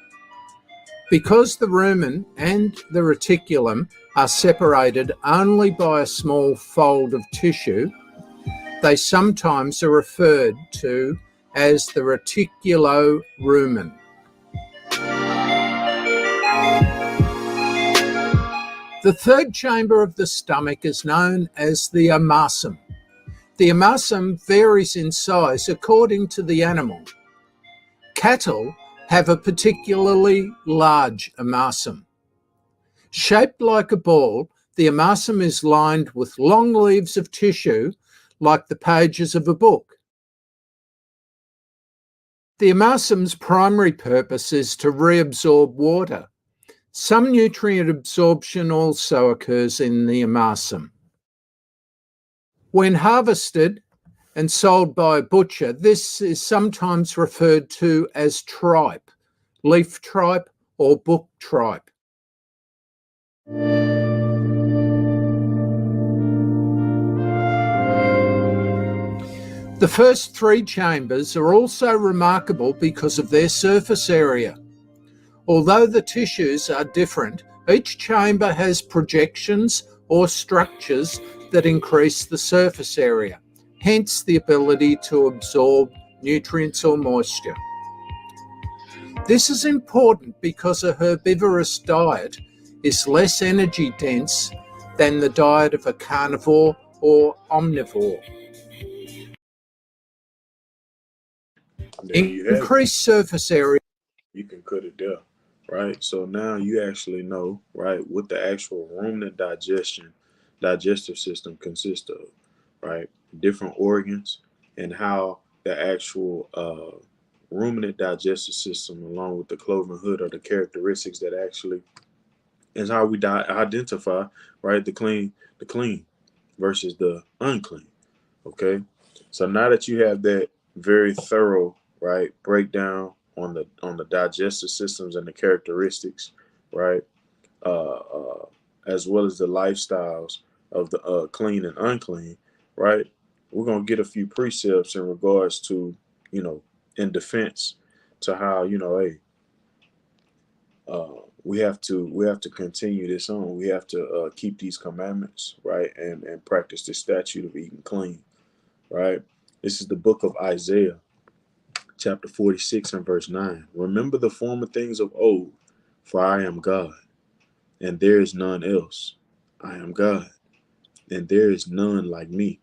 Because the rumen and the reticulum are separated only by a small fold of tissue, they sometimes are referred to as the reticulorumen. The third chamber of the stomach is known as the omasum. The omasum varies in size according to the animal. Cattle have a particularly large omasum. Shaped like a ball, the omasum is lined with long leaves of tissue like the pages of a book. The omasum's primary purpose is to reabsorb water. Some nutrient absorption also occurs in the omasum. When harvested and sold by a butcher, this is sometimes referred to as tripe, leaf tripe or book tripe. The first three chambers are also remarkable because of their surface area. Although the tissues are different, each chamber has projections or structures that increase the surface area, hence the ability to absorb nutrients or moisture. This is important because a herbivorous diet is less energy dense than the diet of a carnivore or omnivore. There you have it. Increased surface area. You can cut it there, right? So now you actually know, right, what the actual ruminant digestive system consists of, right? Different organs and how the actual ruminant digestive system, along with the cloven hood, are the characteristics that actually is how we identify, right, the clean versus the unclean. Okay, so now that you have that very thorough, right, breakdown on the digestive systems and the characteristics, right, as well as the lifestyles of the clean and unclean, right, we're gonna get a few precepts in regards to, in defense to how, hey, we have to continue this on. We have to keep these commandments, right, and practice the statute of eating clean, right. This is the book of Isaiah, chapter 46 and verse 9. Remember the former things of old, for I am God, and there is none else. I am God, and there is none like me,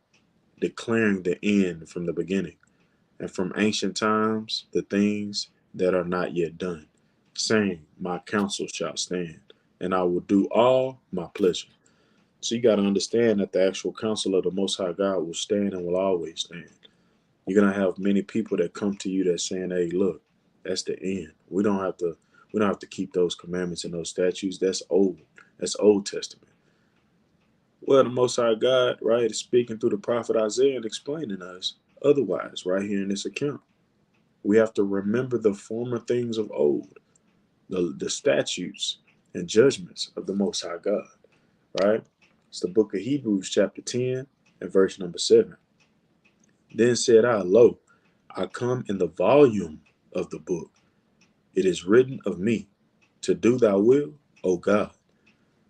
declaring the end from the beginning, and from ancient times the things that are not yet done, saying, my counsel shall stand, and I will do all my pleasure. So you got to understand that the actual counsel of the Most High God will stand and will always stand. You're gonna have many people that come to you that saying, hey, look, that's the end. We don't have to keep those commandments and those statutes. That's old. That's Old Testament. Well, the Most High God, right, is speaking through the prophet Isaiah and explaining us otherwise right here in this account. We have to remember the former things of old, the statutes and judgments of the Most High God, right? It's the book of Hebrews chapter 10 and verse number 7. Then said I, lo, I come in the volume of the book. It is written of me to do thy will, O God.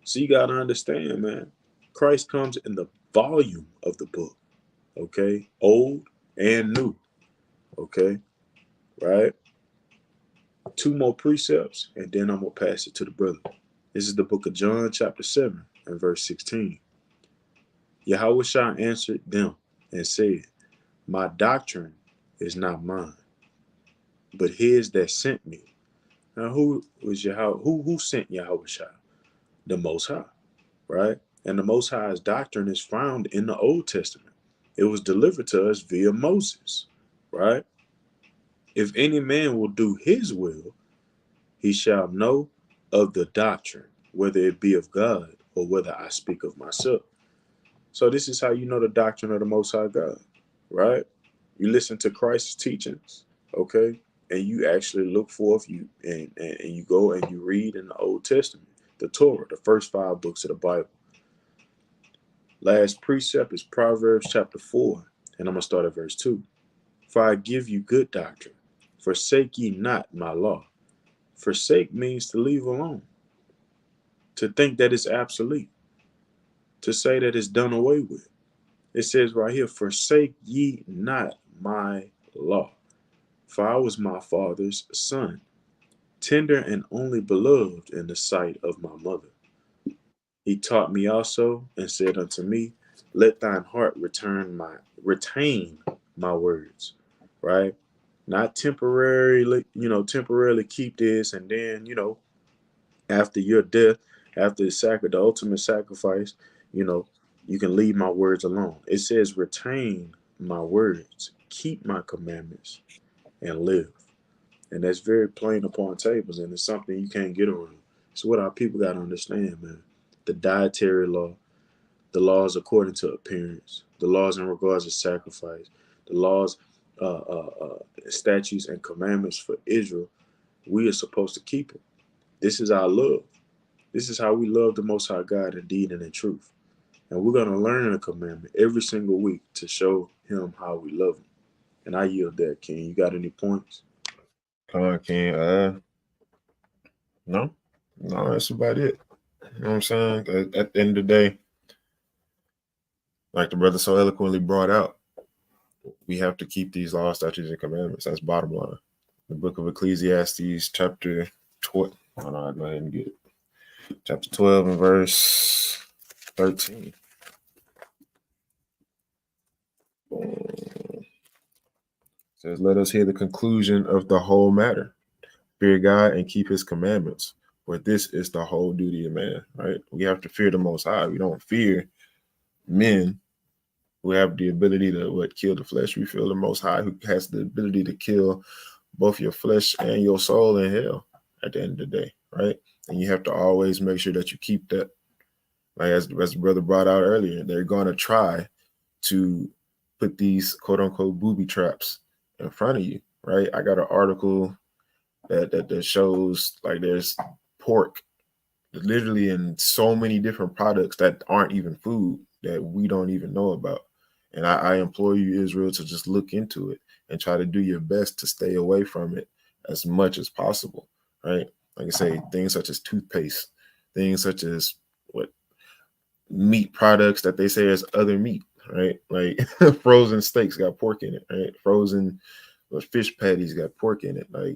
So you got to understand, man. Christ comes in the volume of the book, okay? Old and new, okay? Right? Two more precepts, and then I'm going to pass it to the brother. This is the book of John, chapter 7, and verse 16. Yahushua answered them and said, my doctrine is not mine, but his that sent me. Now, who sent Yahushua? The Most High, right? And the Most High's doctrine is found in the Old Testament. It was delivered to us via Moses, right? If any man will do his will, he shall know of the doctrine, whether it be of God or whether I speak of myself. So this is how you know the doctrine of the Most High God, right? You listen to Christ's teachings, okay? And you actually look forth, and you go and you read in the Old Testament, the Torah, the first 5 books of the Bible. Last precept is Proverbs chapter 4, and I'm going to start at verse 2. For I give you good doctrine, forsake ye not my law. Forsake means to leave alone, to think that it's obsolete, to say that it's done away with. It says right here, forsake ye not my law. For I was my father's son, tender and only beloved in the sight of my mother. He taught me also and said unto me, let thine heart retain my words, right? Not temporarily, temporarily keep this, and then, after your death, after the ultimate sacrifice, you can leave my words alone. It says, retain my words, keep my commandments, and live. And that's very plain upon tables, and it's something you can't get around. It's what our people got to understand, man. The dietary law, the laws according to appearance, the laws in regards to sacrifice, the laws, statutes, and commandments for Israel, we are supposed to keep it. This is our love. This is how we love the Most High God in deed and in truth. And we're going to learn a commandment every single week to show him how we love him. And I yield that, King. You got any points? Come on, King. No, that's about it. You know what I'm saying? At the end of the day, like the brother so eloquently brought out, we have to keep these laws, statutes, and commandments. That's bottom line. The book of Ecclesiastes, chapter 12. Hold on, I'll go ahead and get it. Chapter 12 and verse 13. It says, let us hear the conclusion of the whole matter. Fear God and keep his commandments, for this is the whole duty of man, right? We have to fear the Most High. We don't fear men who have the ability to kill the flesh. We fear the Most High, who has the ability to kill both your flesh and your soul in hell at the end of the day, right? And you have to always make sure that you keep that. Like as the brother brought out earlier, they're going to try to put these quote unquote booby traps in front of you, right? I got an article that shows like there's pork literally in so many different products that aren't even food that we don't even know about. And I implore you, Israel, to just look into it and try to do your best to stay away from it as much as possible, right? Like I say, things such as toothpaste, things such as meat products that they say is other meat, right? Like frozen steaks got pork in it, right? Frozen fish patties got pork in it. Like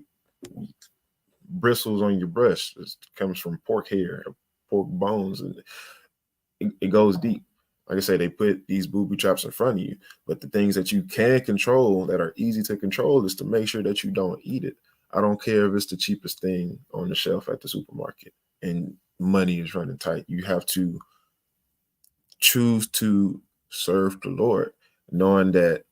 bristles on your brush, it comes from pork hair, pork bones, and it goes deep. Like I say, they put these booby traps in front of you, but the things that you can control that are easy to control is to make sure that you don't eat it. I don't care if it's the cheapest thing on the shelf at the supermarket and money is running tight. You have to choose to serve the Lord, knowing that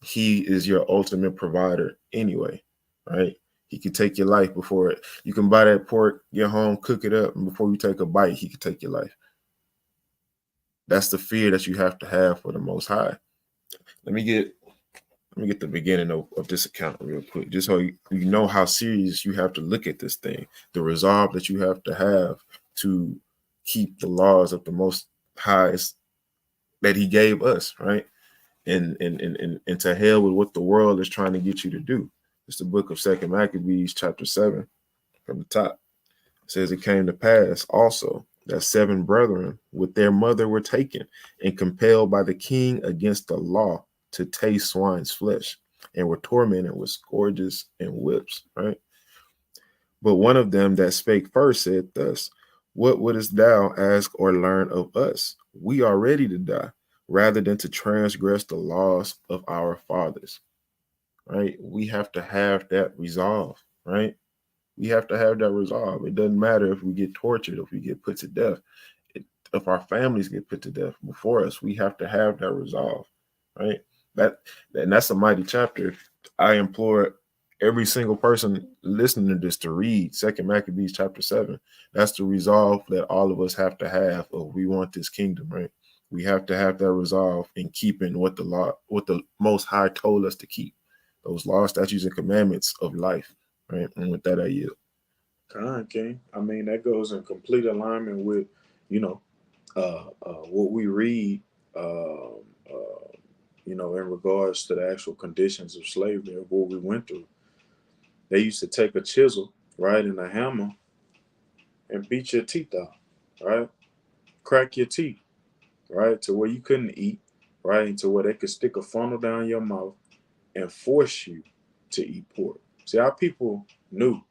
he is your ultimate provider anyway, right? He could take your life before it. You can buy that pork, get home, cook it up, and before you take a bite, he could take your life. That's the fear that you have to have for the Most High. Let me get the beginning of this account real quick, just so you know how serious you have to look at this thing, the resolve that you have to keep the laws of the Most High that he gave us, right? And to hell with what the world is trying to get you to do. It's the book of 2 Maccabees, chapter 7, from the top. It says it came to pass also that 7 brethren with their mother were taken and compelled by the king against the law to taste swine's flesh, and were tormented with scourges and whips, right? But one of them that spake first said thus, what wouldest thou ask or learn of us? We are ready to die, rather than to transgress the laws of our fathers, right? We have to have that resolve, right? We have to have that resolve. It doesn't matter if we get tortured, if we get put to death, if our families get put to death before us. We have to have that resolve, right? And that's a mighty chapter. I implore every single person listening to this to read 2nd Maccabees chapter 7. That's the resolve that all of us have to have if we want this kingdom, right? We have to have that resolve in keeping what the Most High told us to keep, those laws, statutes, and commandments of life, right? And with that, I yield. King. I mean, that goes in complete alignment with, you know, what we read, in regards to the actual conditions of slavery, of what we went through. They used to take a chisel, right, and a hammer and beat your teeth out, right? Crack your teeth, right, to where you couldn't eat, right, and to where they could stick a funnel down your mouth and force you to eat pork. See, our people knew.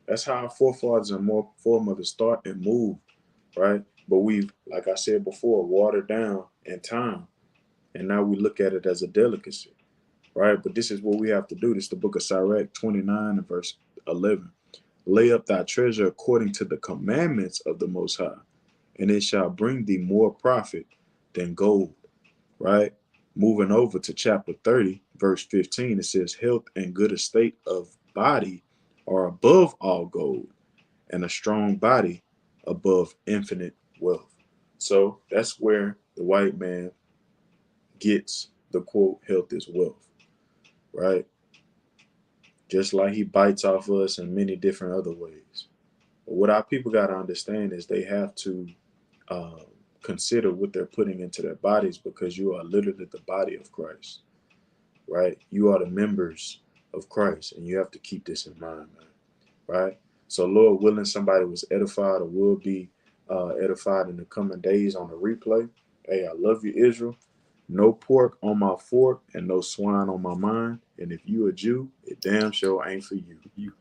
That's how our forefathers and more foremothers thought and moved, right? But we've, like I said before, watered down in time. And now we look at it as a delicacy, right? But this is what we have to do. This is the book of Sirach 29 and verse 11. Lay up thy treasure according to the commandments of the Most High, and it shall bring thee more profit than gold, right? Moving over to chapter 30, verse 15, it says, health and good estate of body are above all gold, and a strong body above infinite wealth. So that's where the white man gets the quote, health is wealth, right? Just like he bites off us in many different other ways. But what our people got to understand is they have to um, consider what they're putting into their bodies, because you are literally the body of Christ, right? You are the members of Christ, and you have to keep this in mind, man, right? So, Lord willing, somebody was edified or will be edified in the coming days on the replay. Hey, I love you, Israel. No pork on my fork and no swine on my mind. And if you a Jew, it damn sure ain't for you.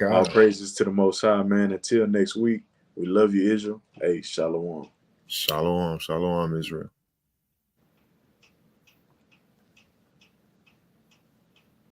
All praises to the Most High, man. Until next week, we love you, Israel. Hey, shalom. Shalom, shalom, Israel.